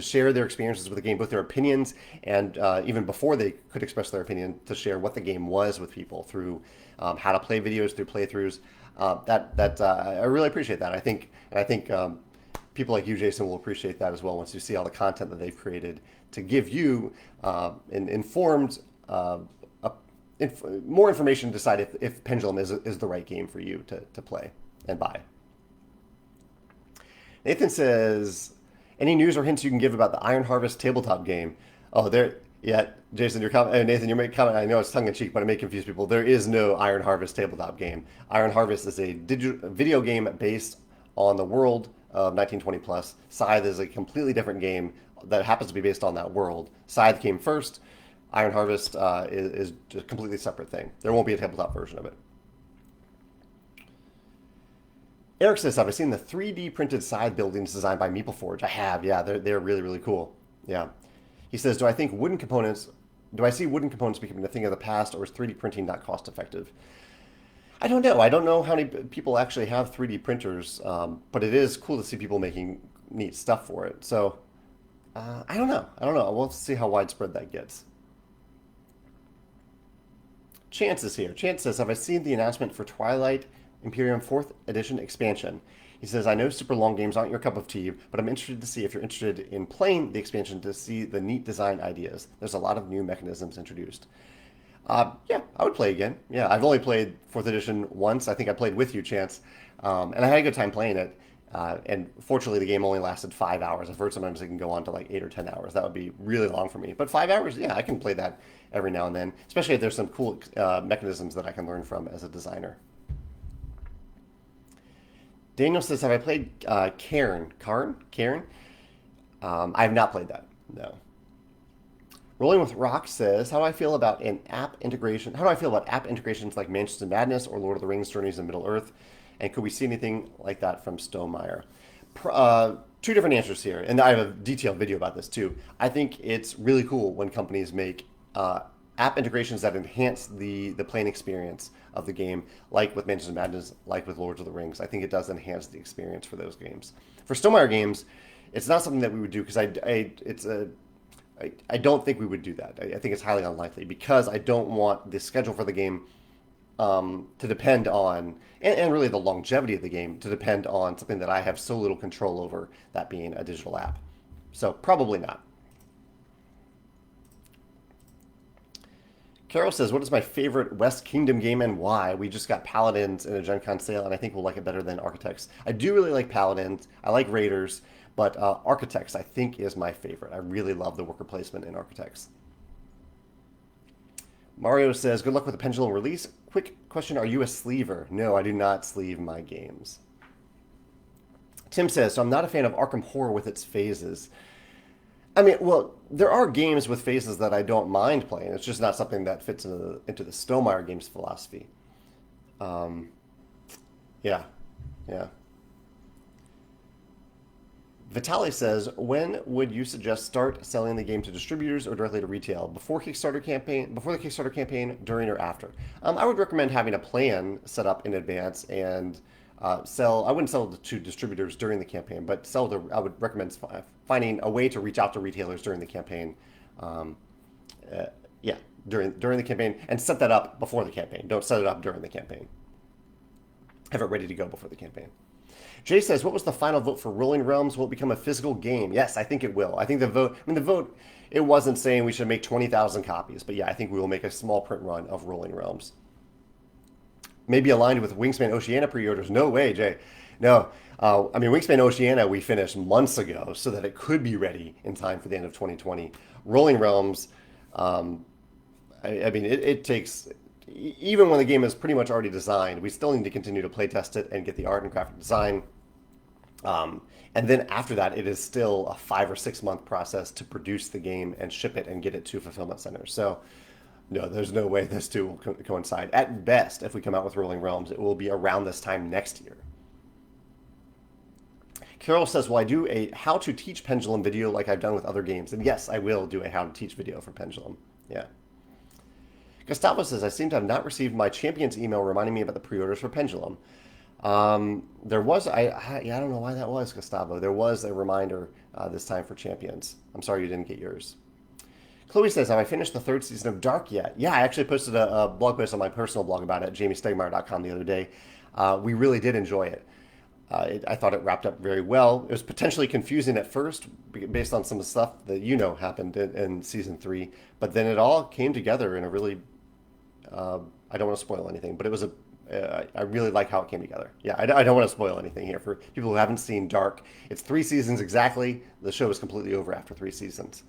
share their experiences with the game, both their opinions and even before they could express their opinion, to share what the game was with people through how to play videos, through playthroughs. I really appreciate that. I think people like you, Jason, will appreciate that as well once you see all the content that they've created to give you an informed, more information to decide if Pendulum is the right game for you to play and buy. Nathan says, any news or hints you can give about the Iron Harvest tabletop game? Oh, there, yeah, Jason, Nathan, your comment, I know it's tongue in cheek, but it may confuse people. There is no Iron Harvest tabletop game. Iron Harvest is a video game based on the world of 1920 plus. Scythe is a completely different game that happens to be based on that world. Scythe came first. Iron Harvest is a completely separate thing. There won't be a tabletop version of it. Eric says, have I seen the 3D printed side buildings designed by MeepleForge? I have, yeah. They're really, really cool. Yeah. He says, do I see wooden components becoming a thing of the past, or is 3D printing not cost effective? I don't know. I don't know how many people actually have 3D printers, but it is cool to see people making neat stuff for it. So, I don't know. We'll see how widespread that gets. Chance is here. Chance says, have I seen the announcement for Twilight Imperium 4th Edition expansion? He says, I know super long games aren't your cup of tea, but I'm interested to see if you're interested in playing the expansion to see the neat design ideas. There's a lot of new mechanisms introduced. Yeah, I would play again. Yeah, I've only played 4th Edition once. I think I played with you, Chance, and I had a good time playing it. And fortunately, the game only lasted 5 hours. I've heard sometimes it can go on to like 8 or 10 hours. That would be really long for me. But 5 hours, yeah, I can play that every now and then, especially if there's some cool mechanisms that I can learn from as a designer. Daniel says, have I played Cairn? I have not played that, no. Rolling with Rock says, how do I feel about app integrations like Mansions of Madness or Lord of the Rings Journeys in Middle-earth? And could we see anything like that from Stonemaier? Two different answers here, and I have a detailed video about this too. I think it's really cool when companies make app integrations that enhance the playing experience of the game, like with Mansions of Madness, like with Lords of the Rings. I think it does enhance the experience for those games. For Stonemaier games, it's not something that we would do because I don't think we would do that. I think it's highly unlikely because I don't want the schedule for the game to depend on, and really the longevity of the game to depend on something that I have so little control over, that being a digital app. So probably not. Carol says, what is my favorite West Kingdom game and why? We just got Paladins in a Gen Con sale, and I think we'll like it better than Architects. I do really like Paladins. I like Raiders, but Architects, I think, is my favorite. I really love the worker placement in Architects. Mario says, good luck with the Pendulum release. Quick question, are you a sleever? No, I do not sleeve my games. Tim says, so I'm not a fan of Arkham Horror with its phases. I mean, well, there are games with phases that I don't mind playing. It's just not something that fits into the Stonemaier games philosophy. Yeah. Vitaly says, when would you suggest start selling the game to distributors or directly to retail? Before the Kickstarter campaign, during or after? I would recommend having a plan set up in advance and I wouldn't sell to distributors during the campaign, but I would recommend finding a way to reach out to retailers during the campaign. During the campaign, and set that up before the campaign. Don't set it up during the campaign. Have it ready to go before the campaign. Jay says, what was the final vote for Rolling Realms? Will it become a physical game? Yes, I think it will. I think the vote, it wasn't saying we should make 20,000 copies, but yeah, I think we will make a small print run of Rolling Realms. Maybe aligned with Wingspan Oceania pre-orders. No way, Jay. No. Wingspan Oceania we finished months ago so that it could be ready in time for the end of 2020. Rolling Realms, it takes, even when the game is pretty much already designed, we still need to continue to play test it and get the art and graphic design. And then after that, it is still a 5 or 6 month process to produce the game and ship it and get it to fulfillment centers. So no, there's no way this two will coincide. At best, if we come out with Rolling Realms, it will be around this time next year. Carol says, "Well, I do a how to teach Pendulum video like I've done with other games." And yes, I will do a how to teach video for Pendulum. Yeah. Gustavo says, "I seem to have not received my champion's email reminding me about the pre-orders for Pendulum." There was, yeah, I don't know why that was, Gustavo. There was a reminder this time for champions. I'm sorry you didn't get yours. Chloe says, "Have I finished the third season of Dark yet?" Yeah, I actually posted a blog post on my personal blog about it at jamiestegmeyer.com the other day. We really did enjoy it. I thought it wrapped up very well. It was potentially confusing at first based on some of the stuff that happened in season 3, but then it all came together in a really, I don't want to spoil anything, but it was I really like how it came together. Yeah, I don't want to spoil anything here. For people who haven't seen Dark, it's 3 seasons exactly. The show is completely over after 3 seasons.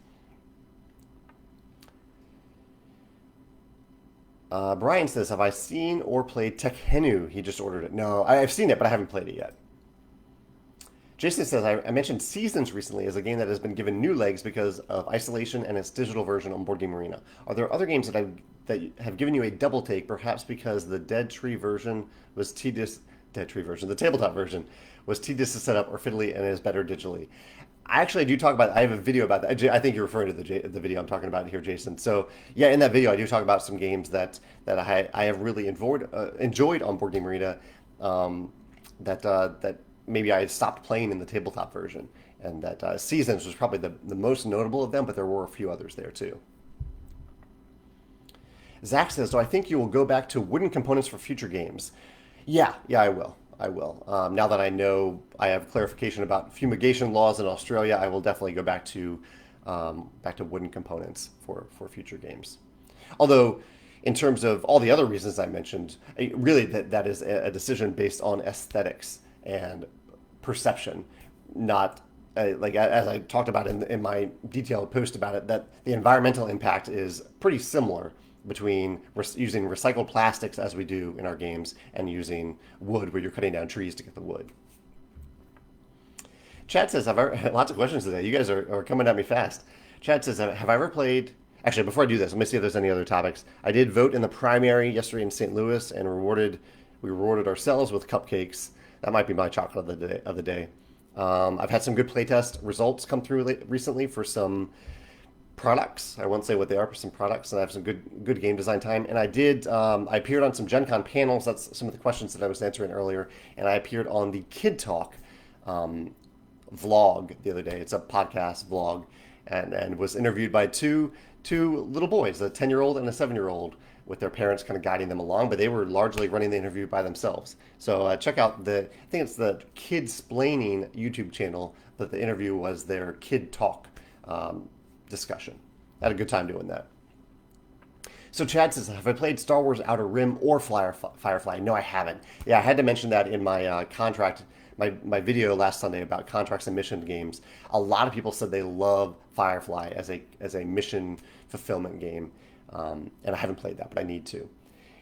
Brian says, "Have I seen or played Tekhenu?" He just ordered it. No, I've seen it, but I haven't played it yet. Jason says, I mentioned Seasons recently as a game that has been given new legs because of Isolation and its digital version on Board Game Arena. Are there other games that have given you a double take, perhaps because the Dead Tree version was tedious? Dead Tree version, the tabletop version, was tedious to set up or fiddly and is better digitally. I actually do talk about. I have a video about that. I think you're referring to the video I'm talking about here, Jason. So yeah, in that video, I do talk about some games that I have really enjoyed on Board Game Arena. That maybe I had stopped playing in the tabletop version, and that Seasons was probably the most notable of them, but there were a few others there too. Zach says, "Do I think you will go back to wooden components for future games?" Yeah, I will. I will. Now that I know I have clarification about fumigation laws in Australia, I will definitely go back to wooden components for future games. Although, in terms of all the other reasons I mentioned, really that is a decision based on aesthetics and perception, not like as I talked about in my detailed post about it, that the environmental impact is pretty similar between using recycled plastics as we do in our games and using wood where you're cutting down trees to get the wood. Chad says, lots of questions today. You guys are coming at me fast. Chad says, "Have I ever played..." Actually, before I do this, let me see if there's any other topics. I did vote in the primary yesterday in St. Louis and we rewarded ourselves with cupcakes. That might be my chocolate of the day. I've had some good playtest results come through recently for some products. I won't say what they are, but some products, and I have some good game design time. And I appeared on some Gen Con panels. That's some of the questions that I was answering earlier. And I appeared on the Kid Talk vlog the other day. It's a podcast vlog, and was interviewed by two little boys, a 10-year-old and a 7-year-old, with their parents kind of guiding them along, but they were largely running the interview by themselves. So check out I think it's the Kidsplaining YouTube channel, that the interview was their Kid Talk discussion. I had a good time doing that. So Chad says, "Have I played Star Wars Outer Rim or Firefly?" No, I haven't. Yeah, I had to mention that in my contract, my video last Sunday about contracts and mission games. A lot of people said they love Firefly as a mission fulfillment game, and I haven't played that, but I need to.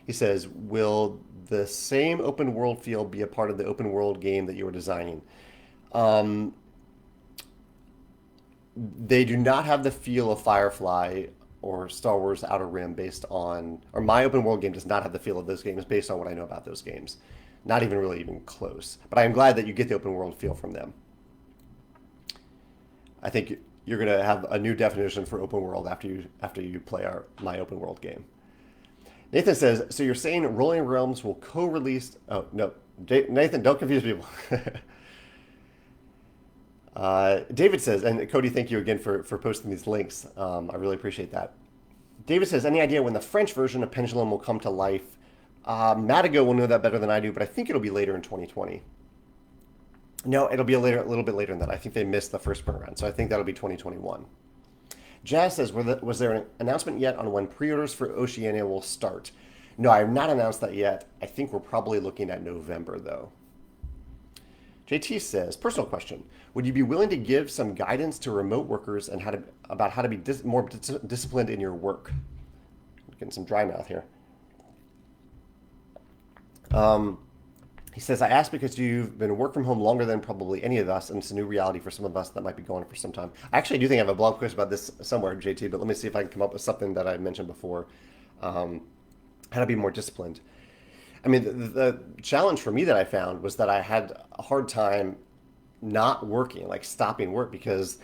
He says, "Will the same open world feel be a part of the open world game that you are designing?" They do not have the feel of Firefly or Star Wars Outer Rim or my open world game does not have the feel of those games based on what I know about those games. Not even close. But I am glad that you get the open world feel from them. I think you're going to have a new definition for open world after you play my open world game. Nathan says, "So you're saying Rolling Realms will co-release..." Oh, no. Nathan, don't confuse people. David says, and Cody, thank you again for posting these links. I really appreciate that. David says, "Any idea when the French version of Pendulum will come to life?" Madigo will know that better than I do, but I think it'll be later in 2020. No, it'll be a little bit later than that. I think they missed the first print run, so I think that'll be 2021. Jazz says, "Was there an announcement yet on when pre-orders for Oceania will start?" No, I have not announced that yet. I think we're probably looking at November, though. JT says, "Personal question. Would you be willing to give some guidance to remote workers and about how to be more disciplined in your work?" I'm getting some dry mouth here. He says, "I ask because you've been work from home longer than probably any of us, and it's a new reality for some of us that might be going for some time." I actually do think I have a blog post about this somewhere, JT, but let me see if I can come up with something that I mentioned before. How to be more disciplined. I mean, the challenge for me that I found was that I had a hard time not working, like stopping work because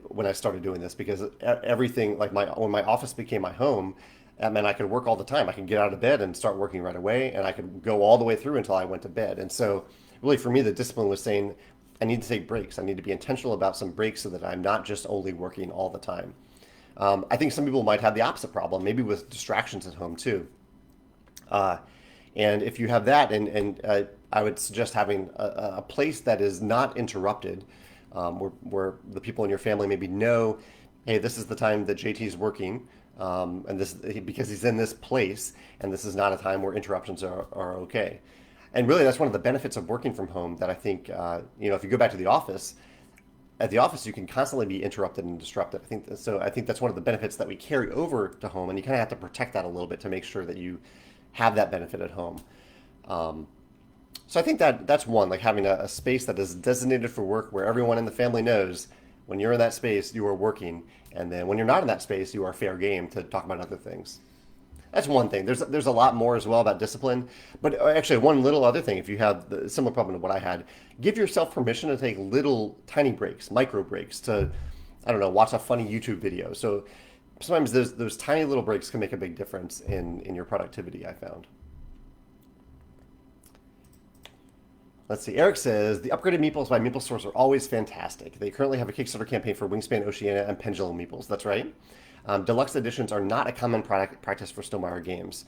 when I started doing this, because everything like my when my office became my home, that meant I could work all the time. I could get out of bed and start working right away, and I could go all the way through until I went to bed. And so, really, for me, the discipline was saying I need to take breaks. I need to be intentional about some breaks so that I'm not just only working all the time. I think some people might have the opposite problem, maybe with distractions at home too. Uh, and if you have that, and I would suggest having a place that is not interrupted, where the people in your family maybe know, hey, this is the time that JT is working, and this because he's in this place, and this is not a time where interruptions are okay. And really, that's one of the benefits of working from home that I think, if you go back to the office, at the office you can constantly be interrupted and disrupted. I think that's one of the benefits that we carry over to home, and you kind of have to protect that a little bit to make sure that you have that benefit at home. Um, so I think that's one, like having a space that is designated for work where everyone in the family knows when you're in that space you are working, and then when you're not in that space you are fair game to talk about other things. That's one thing. There's a lot more as well about discipline, but actually one little other thing. If you have the similar problem to what I had, give yourself permission to take little tiny breaks, micro breaks, to I don't know, watch a funny YouTube video. So sometimes those tiny little breaks can make a big difference in your productivity, I found. Let's see. Eric says the upgraded meeples by Meeple Source are always fantastic. They currently have a Kickstarter campaign for Wingspan Oceania and Pendulum meeples. That's right. Deluxe editions are not a common practice for Stonemaier games.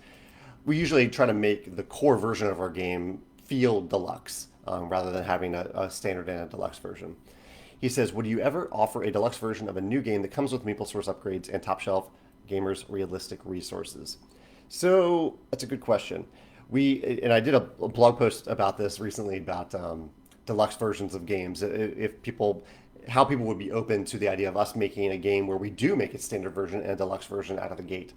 We usually try to make the core version of our game feel deluxe, rather than having a standard and a deluxe version. He says, would you ever offer a deluxe version of a new game that comes with Meeple Source upgrades and top shelf gamers' realistic resources? So that's a good question. I did a blog post about this recently about deluxe versions of games. If people, how people would be open to the idea of us making a game where we do make a standard version and a deluxe version out of the gate.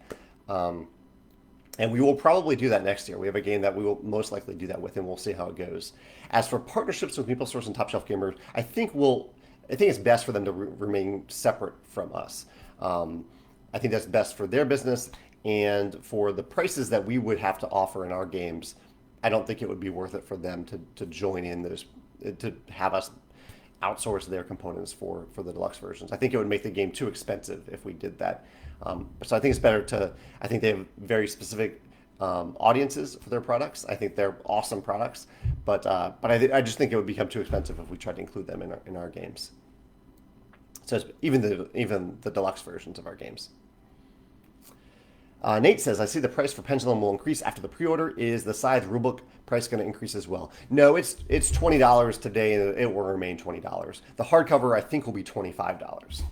And we will probably do that next year. We have a game that we will most likely do that with, and we'll see how it goes. As for partnerships with MeepleSource and Top Shelf Gamers, I think it's best for them to remain separate from us. I think that's best for their business and for the prices that we would have to offer in our games. I don't think it would be worth it for them to join in those, to have us outsource their components for the deluxe versions. I think it would make the game too expensive if we did that. So I think it's better to. I think they have very specific audiences for their products. I think they're awesome products, but I just think it would become too expensive if we tried to include them in our games. So it's even the deluxe versions of our games. Nate says, I see the price for Pendulum will increase after the pre-order. Is the Scythe rulebook price going to increase as well? No, it's $20 today, and it will remain $20. The hardcover, I think, will be $25.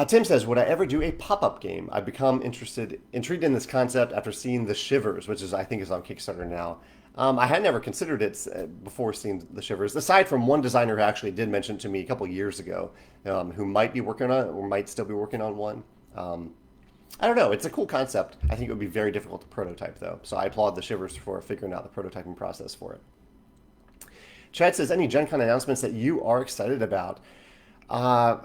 Tim says, would I ever do a pop-up game? I've become intrigued in this concept after seeing The Shivers, which I think is on Kickstarter now. I had never considered it before seeing The Shivers, aside from one designer who actually did mention it to me a couple years ago, who might be working on it or might still be working on one. I don't know. It's a cool concept. I think it would be very difficult to prototype, though. So I applaud The Shivers for figuring out the prototyping process for it. Chad says, any Gen Con announcements that you are excited about? I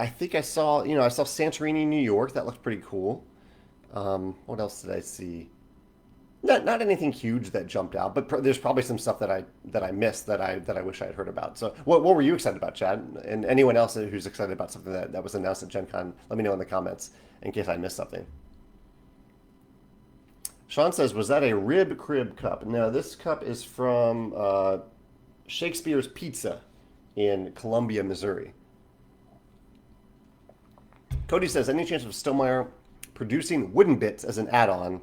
think I saw Santorini, New York. That looked pretty cool. What else did I see? Not anything huge that jumped out, but there's probably some stuff that I missed that I wish I had heard about. So what were you excited about, Chad? And anyone else who's excited about something that was announced at Gen Con, let me know in the comments in case I missed something. Sean says, was that a Rib Crib cup? No, this cup is from Shakespeare's Pizza in Columbia, Missouri. Cody says, any chance of Stonemaier producing wooden bits as an add-on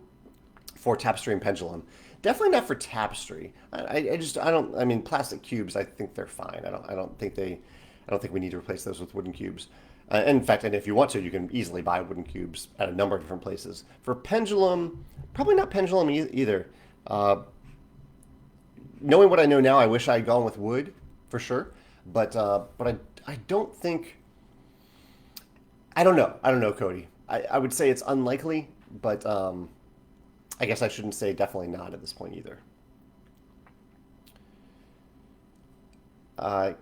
for Tapestry and Pendulum? Definitely not for Tapestry. I mean, plastic cubes, I think they're fine. I don't think we need to replace those with wooden cubes. In fact, and if you want to, you can easily buy wooden cubes at a number of different places. For Pendulum, probably not Pendulum either. Knowing what I know now, I wish I had gone with wood for sure. But I don't think. I don't know, Cody. I would say it's unlikely, but I guess I shouldn't say definitely not at this point either.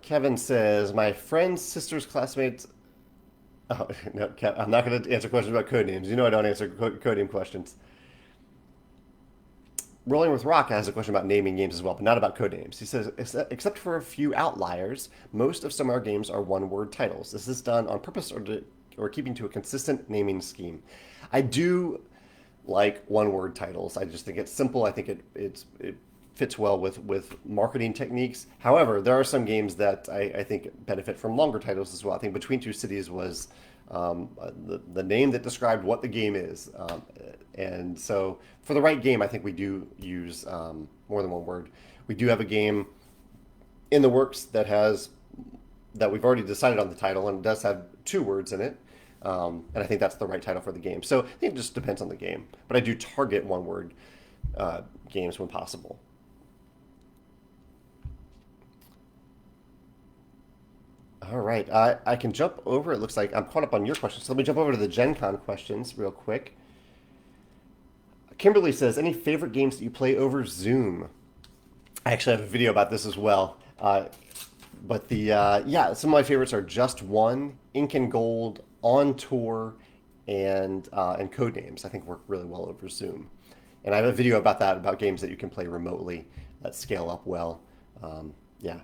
Kevin says, my friend's sister's classmates. Oh, no, I'm not going to answer questions about code names. You know I don't answer code name questions. Rolling with Rock has a question about naming games as well, but not about code names. He says, except for a few outliers, most of Stonemaier games are one-word titles. This is done on purpose or keeping to a consistent naming scheme. I do like one-word titles. I just think it's simple. I think it fits well with marketing techniques. However, there are some games that I think benefit from longer titles as well. I think Between Two Cities was the name that described what the game is. And so for the right game, I think we do use more than one word. We do have a game in the works that we've already decided on the title, and it does have two words in it. And I think that's the right title for the game. So I think it just depends on the game. But I do target one word games when possible. All right, I can jump over. It looks like I'm caught up on your questions. So let me jump over to the Gen Con questions real quick. Kimberly says, any favorite games that you play over Zoom? I actually have a video about this as well. But yeah, some of my favorites are Just One, Ink and Gold, On Tour, and Codenames. I think work really well over Zoom. And I have a video about that, about games that you can play remotely that scale up well. Yeah.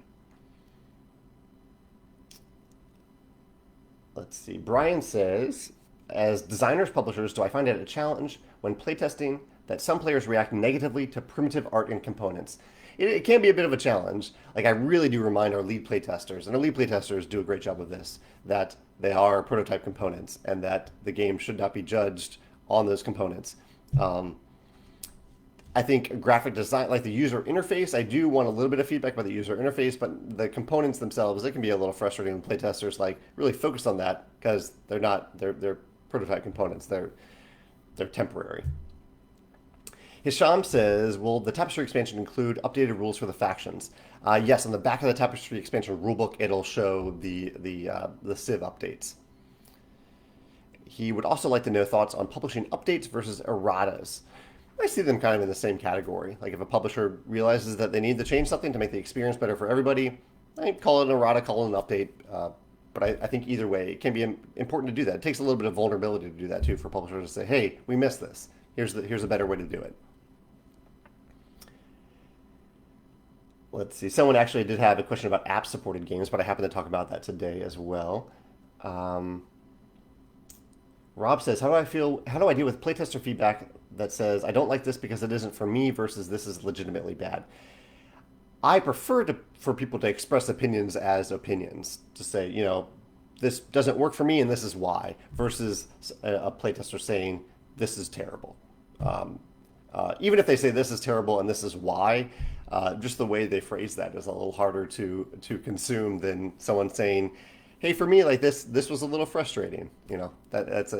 Let's see. Brian says, as designers, publishers, do I find it a challenge when playtesting that some players react negatively to primitive art and components? It can be a bit of a challenge. Like, I really do remind our lead playtesters, and our lead playtesters do a great job of this, that they are prototype components and that the game should not be judged on those components. I think graphic design, like the user interface, I do want a little bit of feedback about the user interface, but the components themselves, it can be a little frustrating when playtesters like really focus on that because they're prototype components. They're temporary. Hisham says, will the Tapestry expansion include updated rules for the factions? Yes, on the back of the Tapestry expansion rulebook, it'll show the Civ updates. He would also like to know thoughts on publishing updates versus erratas. I see them kind of in the same category. Like if a publisher realizes that they need to change something to make the experience better for everybody, I call it an errata, call it an update. But I think either way, it can be important to do that. It takes a little bit of vulnerability to do that too for publishers to say, hey, we missed this. Here's a better way to do it. Let's see. Someone actually did have a question about app-supported games, but I happen to talk about that today as well. Rob says, how do I deal with playtester feedback that says, I don't like this because it isn't for me versus this is legitimately bad? I prefer for people to express opinions as opinions, to say, this doesn't work for me and this is why, versus a playtester saying, this is terrible. Even if they say this is terrible and this is why, just the way they phrase that is a little harder to consume than someone saying, hey, for me, like this was a little frustrating. That's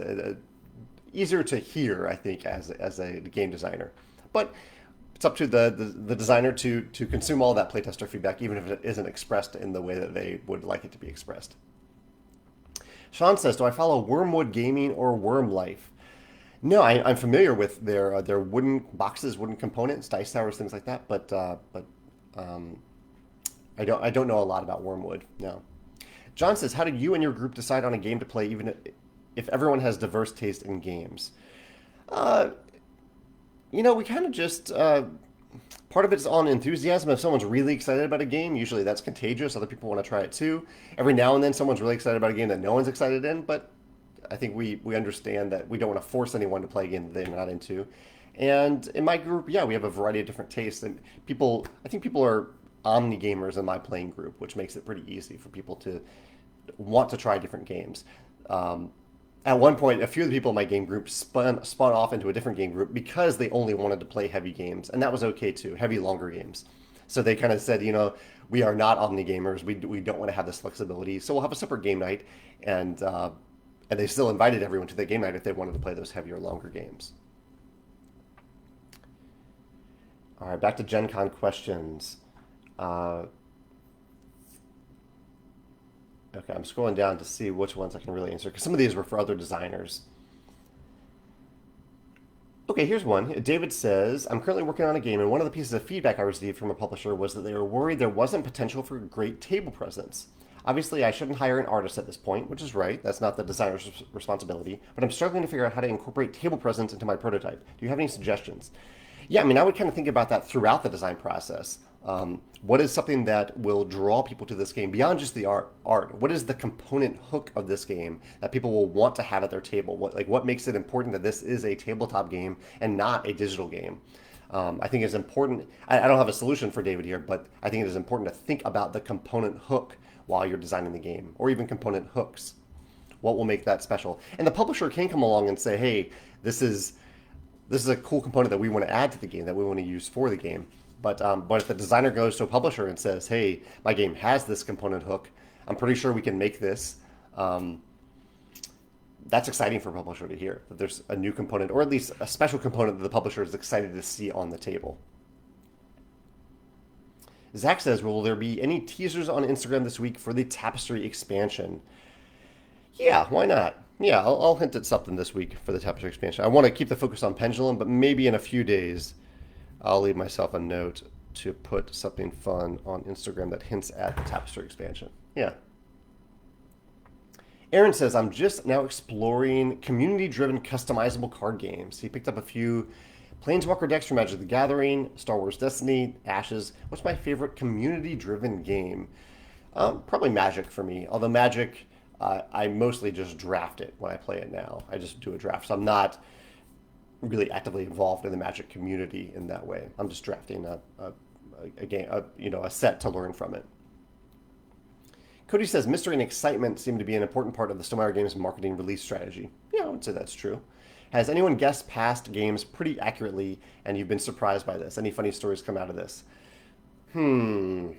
easier to hear, I think, as a game designer. But it's up to the designer to consume all that playtester feedback, even if it isn't expressed in the way that they would like it to be expressed. Sean says, do I follow Wormwood Gaming or Worm Life? No, I'm familiar with their wooden boxes, wooden components, dice towers, things like that, but I don't know a lot about Wormwood. No. John says, how do you and your group decide on a game to play, even if everyone has diverse taste in games? We kind of just part of it is on enthusiasm. If someone's really excited about a game, usually that's contagious. Other people want to try it too. Every now and then, someone's really excited about a game that no one's excited in, but I think we understand that we don't want to force anyone to play a game that they're not into. And in my group, yeah, we have a variety of different tastes. And I think people are omni gamers in my playing group, which makes it pretty easy for people to want to try different games. At one point, a few of the people in my game group spun off into a different game group because they only wanted to play heavy games. And that was okay too, heavy, longer games. So they kind of said, we are not omni gamers. We don't want to have this flexibility. So we'll have a separate game night. And they still invited everyone to the game night if they wanted to play those heavier, longer games. All right, back to Gen Con questions. Okay, I'm scrolling down to see which ones I can really answer, because some of these were for other designers. Okay, here's one. David says, I'm currently working on a game, and one of the pieces of feedback I received from a publisher was that they were worried there wasn't potential for great table presence. Obviously, I shouldn't hire an artist at this point, which is right. That's not the designer's responsibility. But I'm struggling to figure out how to incorporate table presence into my prototype. Do you have any suggestions? Yeah, I mean, I would kind of think about that throughout the design process. What is something that will draw people to this game beyond just the art? What is the component hook of this game that people will want to have at their table? What makes it important that this is a tabletop game and not a digital game? I think it's important. I don't have a solution for David here, but I think it is important to think about the component hook while you're designing the game, or even component hooks. What will make that special? And the publisher can come along and say, "Hey, this is this is a cool component that we want to add to the game, that we want to use for the game." But if the designer goes to a publisher and says, "Hey, my game has this component hook. I'm pretty sure we can make this." Um, that's exciting for a publisher to hear that there's a new component, or at least a special component that the publisher is excited to see on the table. Zach says, "Will there be any teasers on Instagram this week for the Tapestry expansion?" Yeah, why not? Yeah, I'll hint at something this week for the Tapestry expansion. I want to keep the focus on Pendulum, but maybe in a few days I'll leave myself a note to put something fun on Instagram that hints at the Tapestry expansion. Yeah. Aaron says, "I'm just now exploring community-driven customizable card games." He picked up a few Planeswalker decks from Magic the Gathering, Star Wars Destiny, Ashes. What's my favorite community-driven game? Probably Magic for me. Although Magic, I mostly just draft it when I play it now. I just do a draft. So I'm not really actively involved in the Magic community in that way. I'm just drafting a game, a set to learn from it. Cody says, "Mystery and excitement seem to be an important part of the Stonemaier Games marketing release strategy." Yeah, I would say that's true. Has anyone guessed past games pretty accurately and you've been surprised by this? Any funny stories come out of this? Hmm.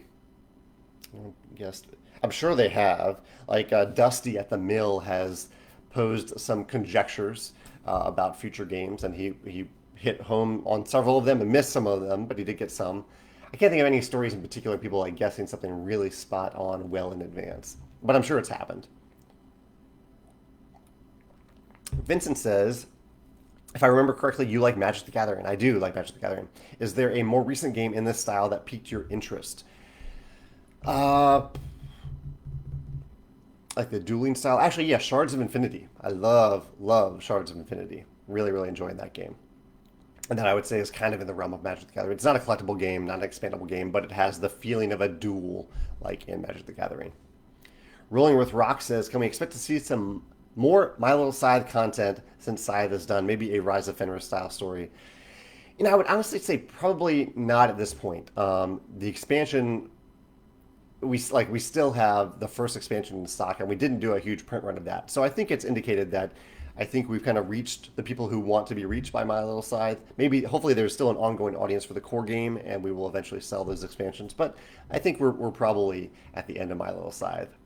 I guess I'm sure they have. Like Dusty at the Mill has posed some conjectures about future games, and he hit home on several of them and missed some of them, but he did get some. I can't think of any stories in particular, people like guessing something really spot on well in advance, but I'm sure it's happened. Vincent says, "If I remember correctly, you like Magic the Gathering." I do like Magic the Gathering. "Is there a more recent game in this style that piqued your interest?" Uh, like the dueling style. Actually, yeah, Shards of Infinity. I love Shards of Infinity. Really, really enjoying that game. And that I would say is kind of in the realm of Magic the Gathering. It's not a collectible game, not an expandable game, but it has the feeling of a duel like in Magic the Gathering. Rolling with Rock says, "Can we expect to see some more My Little Scythe content since Scythe is done? Maybe a Rise of Fenris style story?" I would honestly say probably not at this point. The expansion, we still have the first expansion in stock, and we didn't do a huge print run of that. So I think it's indicated that I think we've kind of reached the people who want to be reached by My Little Scythe. Maybe, hopefully, there's still an ongoing audience for the core game, and we will eventually sell those expansions. But I think we're probably at the end of My Little Scythe.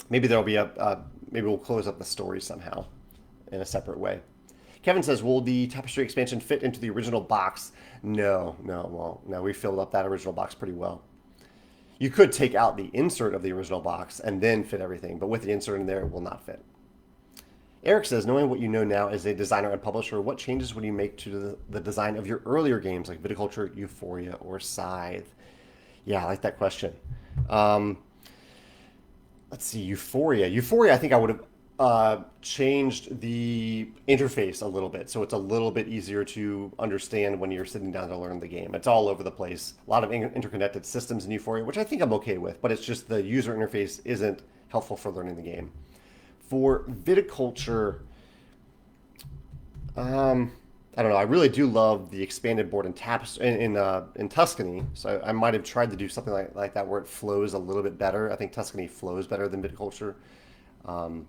Maybe there'll be maybe we'll close up the story somehow in a separate way. Kevin says, "Will the Tapestry expansion fit into the original box?" No, no, it won't. No, we filled up that original box pretty well. You could take out the insert of the original box and then fit everything, but with the insert in there, it will not fit. Eric says, "Knowing what you know now as a designer and publisher, what changes would you make to the design of your earlier games like Viticulture, Euphoria, or Scythe?" Yeah, I like that question. Um, let's see, Euphoria. Euphoria, I think I would have changed the interface a little bit, so it's a little bit easier to understand when you're sitting down to learn the game. It's all over the place, a lot of interconnected systems in Euphoria, which I think I'm okay with, but it's just the user interface isn't helpful for learning the game. For Viticulture, I don't know. I really do love the expanded board in Tuscany. So I might have tried to do something like that where it flows a little bit better. I think Tuscany flows better than Viticulture. Um,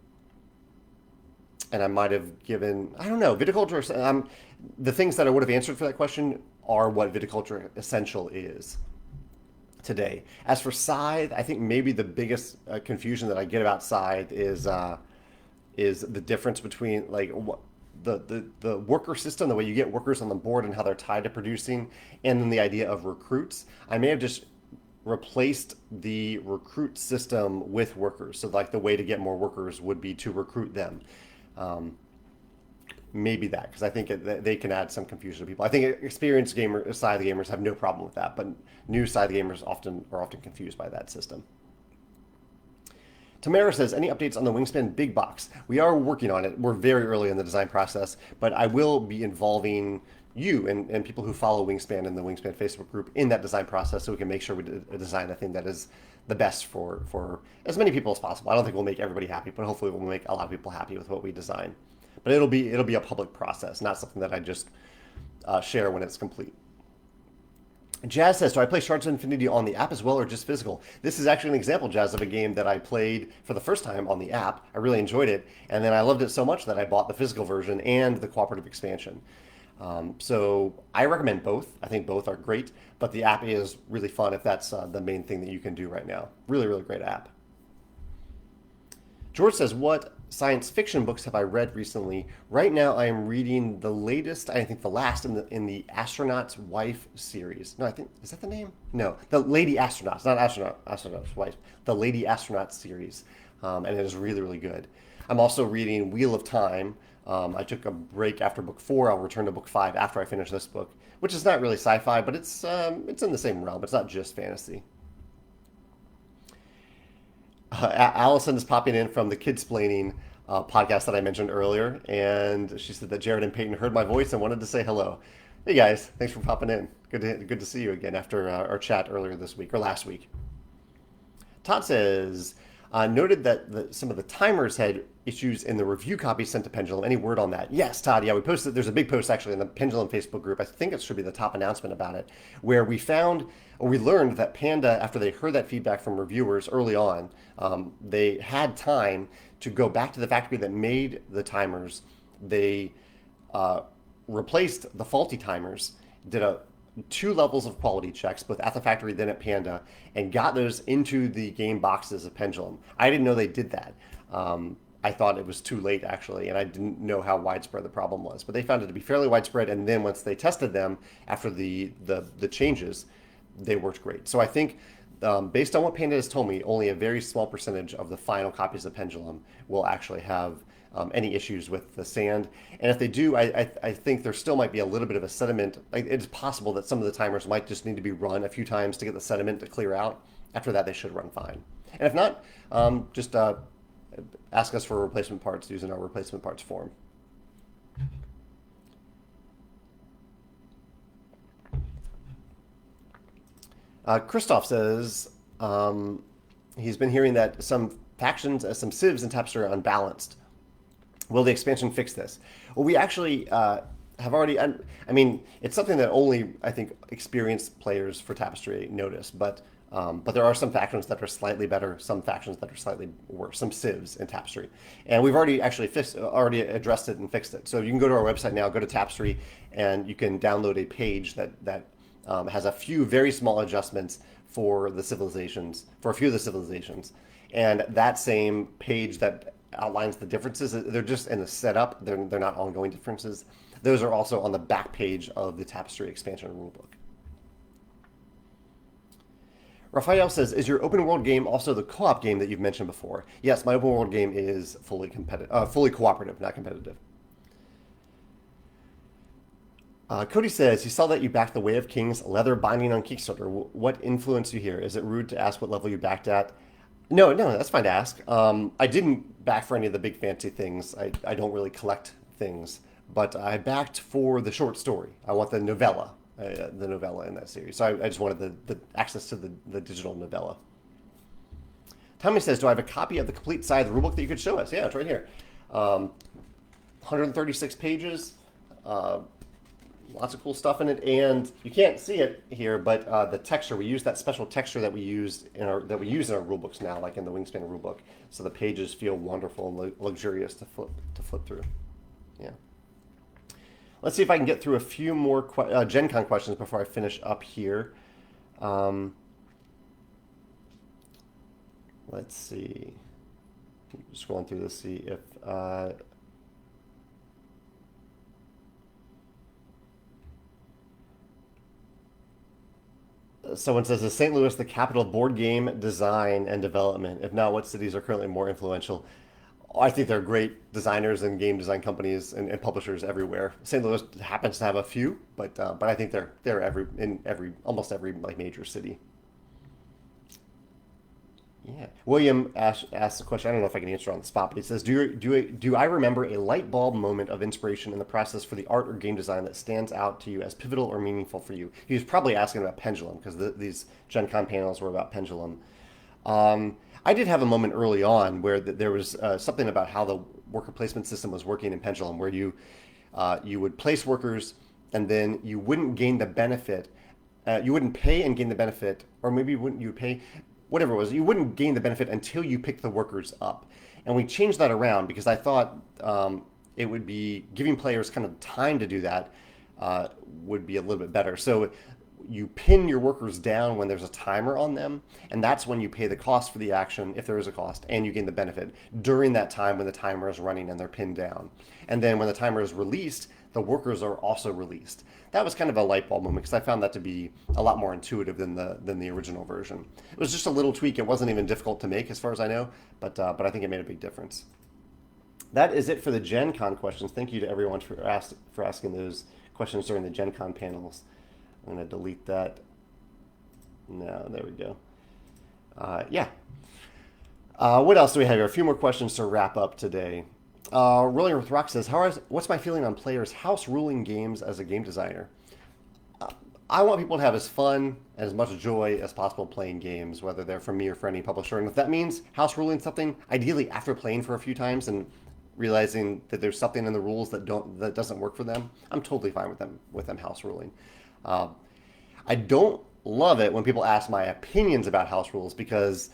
and I might have given, I don't know, Viticulture. The things that I would have answered for that question are what Viticulture Essential is today. As for Scythe, I think maybe the biggest confusion that I get about Scythe is the difference between like what the worker system, the way you get workers on the board and how they're tied to producing, and then the idea of recruits. I may have just replaced the recruit system with workers. So like the way to get more workers would be to recruit them. Maybe that, because I think they can add some confusion to people. I think experienced Scythe gamers have no problem with that, but new Scythe gamers are often confused by that system. Tamara says, "Any updates on the Wingspan big box?" We are working on it. We're very early in the design process, but I will be involving you and people who follow Wingspan and the Wingspan Facebook group in that design process, so we can make sure we design a thing that is the best for as many people as possible. I don't think we'll make everybody happy, but hopefully we'll make a lot of people happy with what we design. But it'll be a public process, not something that I just share when it's complete. Jazz says, do I play Shards of Infinity on the app as well or just physical? This is actually an example, Jazz, of a game that I played for the first time on the app. I really enjoyed it, and then I loved it so much that I bought the physical version and the cooperative expansion. So I recommend both. I think both are great, but the app is really fun if that's the main thing that you can do right now. Really, really great app. George says, what science fiction books have I read recently? Right now, I am reading the latest, I think the last in the Astronaut's Wife series. No, I think, is that the name? No, the Lady Astronauts, not Astronaut's Wife, the Lady Astronauts series. And it is really, really good. I'm also reading Wheel of Time. I took a break after book 4. I'll return to book 5 after I finish this book, which is not really sci-fi, but it's in the same realm. It's not just fantasy. Allison is popping in from the Kidsplaining podcast that I mentioned earlier, and she said that Jared and Peyton heard my voice and wanted to say hello. Hey guys, thanks for popping in. Good to see you again after our chat earlier this week or last week. Todd says, noted that some of the timers had issues in the review copy sent to Pendulum. Any word on that? Yes, Todd. Yeah, we posted. There's a big post actually in the Pendulum Facebook group. I think it should be the top announcement about it, where we found or we learned that Panda, after they heard that feedback from reviewers early on, they had time to go back to the factory that made the timers. They replaced the faulty timers, did 2 levels of quality checks, both at the factory then at Panda, and got those into the game boxes of Pendulum. I didn't know they did that. I thought it was too late actually, and I didn't know how widespread the problem was. But they found it to be fairly widespread, and then once they tested them after the changes, they worked great. So I think, based on what Panda has told me, only a very small percentage of the final copies of Pendulum will actually have any issues with the sand. And if they do, I think there still might be a little bit of a sediment. It's possible that some of the timers might just need to be run a few times to get the sediment to clear out. After that, they should run fine. And if not, just ask us for replacement parts using our replacement parts form. Christoph says he's been hearing that some factions, some civs in Tapestry are unbalanced. Will the expansion fix this? Well, we actually have already. I mean, it's something that only I think experienced players for Tapestry notice, but there are some factions that are slightly better, some factions that are slightly worse, some civs in Tapestry, and we've already actually already addressed it and fixed it. So you can go to our website now, go to Tapestry, and you can download a page that has a few very small adjustments for the civilizations, for a few of the civilizations, and that same page that outlines the differences. They're just in the setup. They're not ongoing differences. Those are also on the back page of the Tapestry expansion rulebook. Raphael says, is your open world game also the co-op game that you've mentioned before? Yes, my open world game is fully cooperative, not competitive. Cody says, he saw that you backed the Way of Kings leather binding on Kickstarter. What influenced you here? Is it rude to ask what level you backed at? No, that's fine to ask. I didn't back for any of the big fancy things. I don't really collect things, but I backed for the short story. I want the novella in that series. So I just wanted the access to the digital novella. Tommy says, do I have a copy of the complete side of the rulebook that you could show us? Yeah, it's right here. 136 pages. Lots of cool stuff in it, and you can't see it here, but the texture, we use that special texture that we use in our rulebooks now, like in the Wingspan rulebook, so the pages feel wonderful and luxurious to flip through. Yeah. Let's see if I can get through a few more Gen Con questions before I finish up here. Let's see. Scrolling through this, see if. Someone says, is St. Louis the capital of board game design and development? If not, what cities are currently more influential? I think there are great designers and game design companies and publishers everywhere. St. Louis happens to have a few, but I think they're almost every like major city. Yeah. William asked a question. I don't know if I can answer on the spot, but he says, do I remember a light bulb moment of inspiration in the process for the art or game design that stands out to you as pivotal or meaningful for you? He was probably asking about Pendulum because these Gen Con panels were about Pendulum. I did have a moment early on where there was something about how the worker placement system was working in Pendulum, where you would place workers and then you wouldn't gain the benefit. You wouldn't pay and gain the benefit, or maybe you pay, whatever it was. You wouldn't gain the benefit until you pick the workers up. And we changed that around because I thought it would be giving players kind of time to do that would be a little bit better. So you pin your workers down when there's a timer on them, and that's when you pay the cost for the action, if there is a cost, and you gain the benefit during that time when the timer is running and they're pinned down. And then when the timer is released, the workers are also released. That was kind of a light bulb moment because I found that to be a lot more intuitive than the original version. It was just a little tweak. It wasn't even difficult to make as far as I know, but I think it made a big difference. That is it for the Gen Con questions. Thank you to everyone for asking those questions during the Gen Con panels. I'm going to delete that. No, there we go. Yeah. What else do we have here? A few more questions to wrap up today. Rolling with Rock says, what's my feeling on players house ruling games as a game designer? I want people to have as fun and as much joy as possible playing games, whether they're from me or for any publisher. And if that means house ruling something, ideally after playing for a few times and realizing that there's something in the rules that doesn't work for them, I'm totally fine with them house ruling. I don't love it when people ask my opinions about house rules because,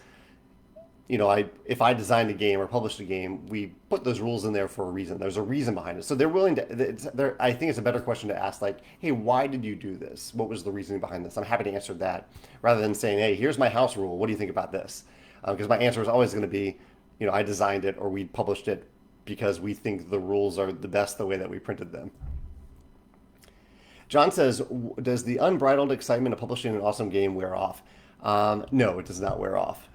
if I designed a game or published a game, we put those rules in there for a reason. There's a reason behind it. So they're willing to. I think it's a better question to ask, like, hey, why did you do this? What was the reasoning behind this? I'm happy to answer that rather than saying, hey, here's my house rule. What do you think about this? Because my answer is always going to be, I designed it or we published it because we think the rules are the best the way that we printed them. John says, does the unbridled excitement of publishing an awesome game wear off? No, it does not wear off.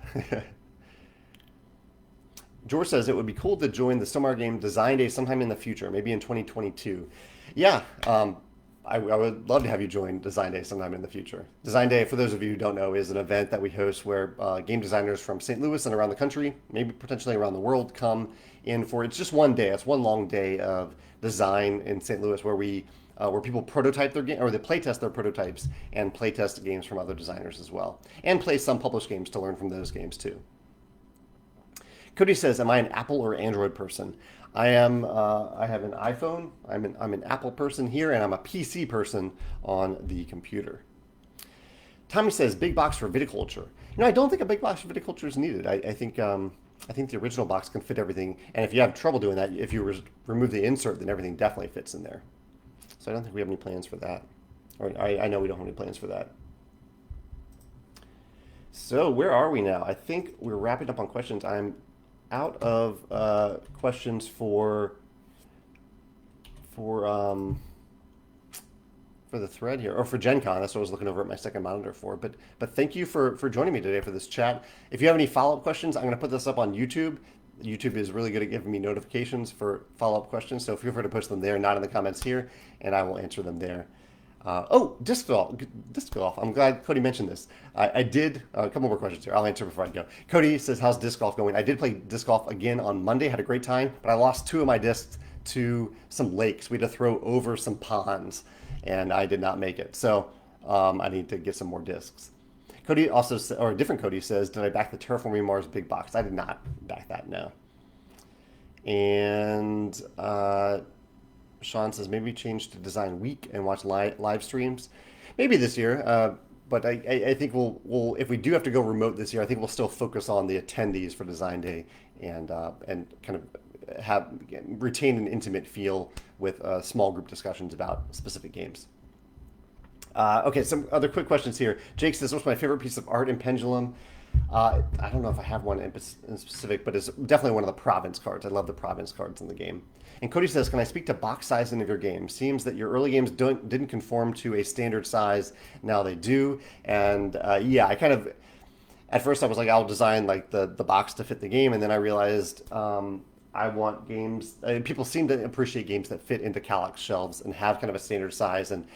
George says it would be cool to join the Stonemaier game Design Day sometime in the future, maybe in 2022. Yeah, I would love to have you join Design Day sometime in the future. Design Day, for those of you who don't know, is an event that we host where game designers from St. Louis and around the country, maybe potentially around the world, come in for, it's just one day. It's one long day of design in St. Louis where people prototype their game, or they playtest their prototypes and playtest games from other designers as well, and play some published games to learn from those games too. Cody says, "Am I an Apple or Android person?" I am. I have an iPhone. I'm an Apple person here, and I'm a PC person on the computer. Tommy says, "Big box for viticulture." I don't think a big box for viticulture is needed. I think the original box can fit everything, and if you have trouble doing that, if you remove the insert, then everything definitely fits in there. So I don't think we have any plans for that. Or I know we don't have any plans for that. So where are we now? I think we're wrapping up on questions. I'm out of questions for the thread here, or for Gen Con. That's what I was looking over at my second monitor for. But thank you for joining me today for this chat. If you have any follow-up questions, I'm going to put this up on YouTube. YouTube is really good at giving me notifications for follow-up questions, so feel free to post them there, not in the comments here, and I will answer them there. Disc golf. I'm glad Cody mentioned this. I did a couple more questions here. I'll answer before I go. Cody says, how's disc golf going? I did play disc golf again on Monday, had a great time, but I lost 2 of my discs to some lakes. We had to throw over some ponds, and I did not make it. So I need to get some more discs. Cody also, or a different Cody says, did I back the Terraforming Mars big box? I did not back that, no. And Sean says, maybe change to Design Week and watch live streams. Maybe this year, but I think we'll if we do have to go remote this year, I think we'll still focus on the attendees for Design Day and kind of retain an intimate feel with small group discussions about specific games. Okay, some other quick questions here. Jake says, what's my favorite piece of art in Pendulum? I don't know if I have one in specific, but it's definitely one of the province cards. I love the province cards in the game. And Cody says, can I speak to box sizing of your game? Seems that your early games didn't conform to a standard size. Now they do. And yeah, I kind of, at first I was like, I'll design like the box to fit the game. And then I realized I want games, people seem to appreciate games that fit into Kallax shelves and have kind of a standard size. And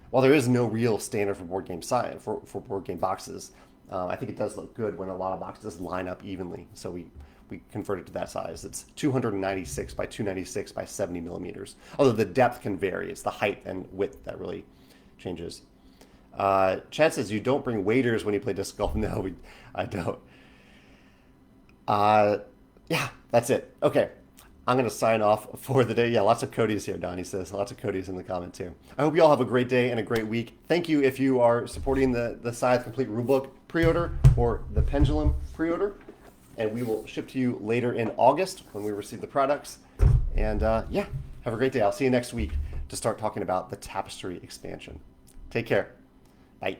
while there is no real standard for board game size, for board game boxes, I think it does look good when a lot of boxes line up evenly. So we converted to that size. It's 296 by 296 by 70 millimeters. Although the depth can vary. It's the height and width that really changes. Chad says you don't bring waiters when you play disc golf. No, I don't. Uh, yeah, that's it. Okay. I'm going to sign off for the day. Yeah, lots of Cody's here, Donnie says. Lots of Cody's in the comments here. I hope you all have a great day and a great week. Thank you if you are supporting the Scythe Complete Rulebook pre-order or the Pendulum pre-order. And we will ship to you later in August when we receive the products. And yeah, have a great day. I'll see you next week to start talking about the Tapestry expansion. Take care. Bye.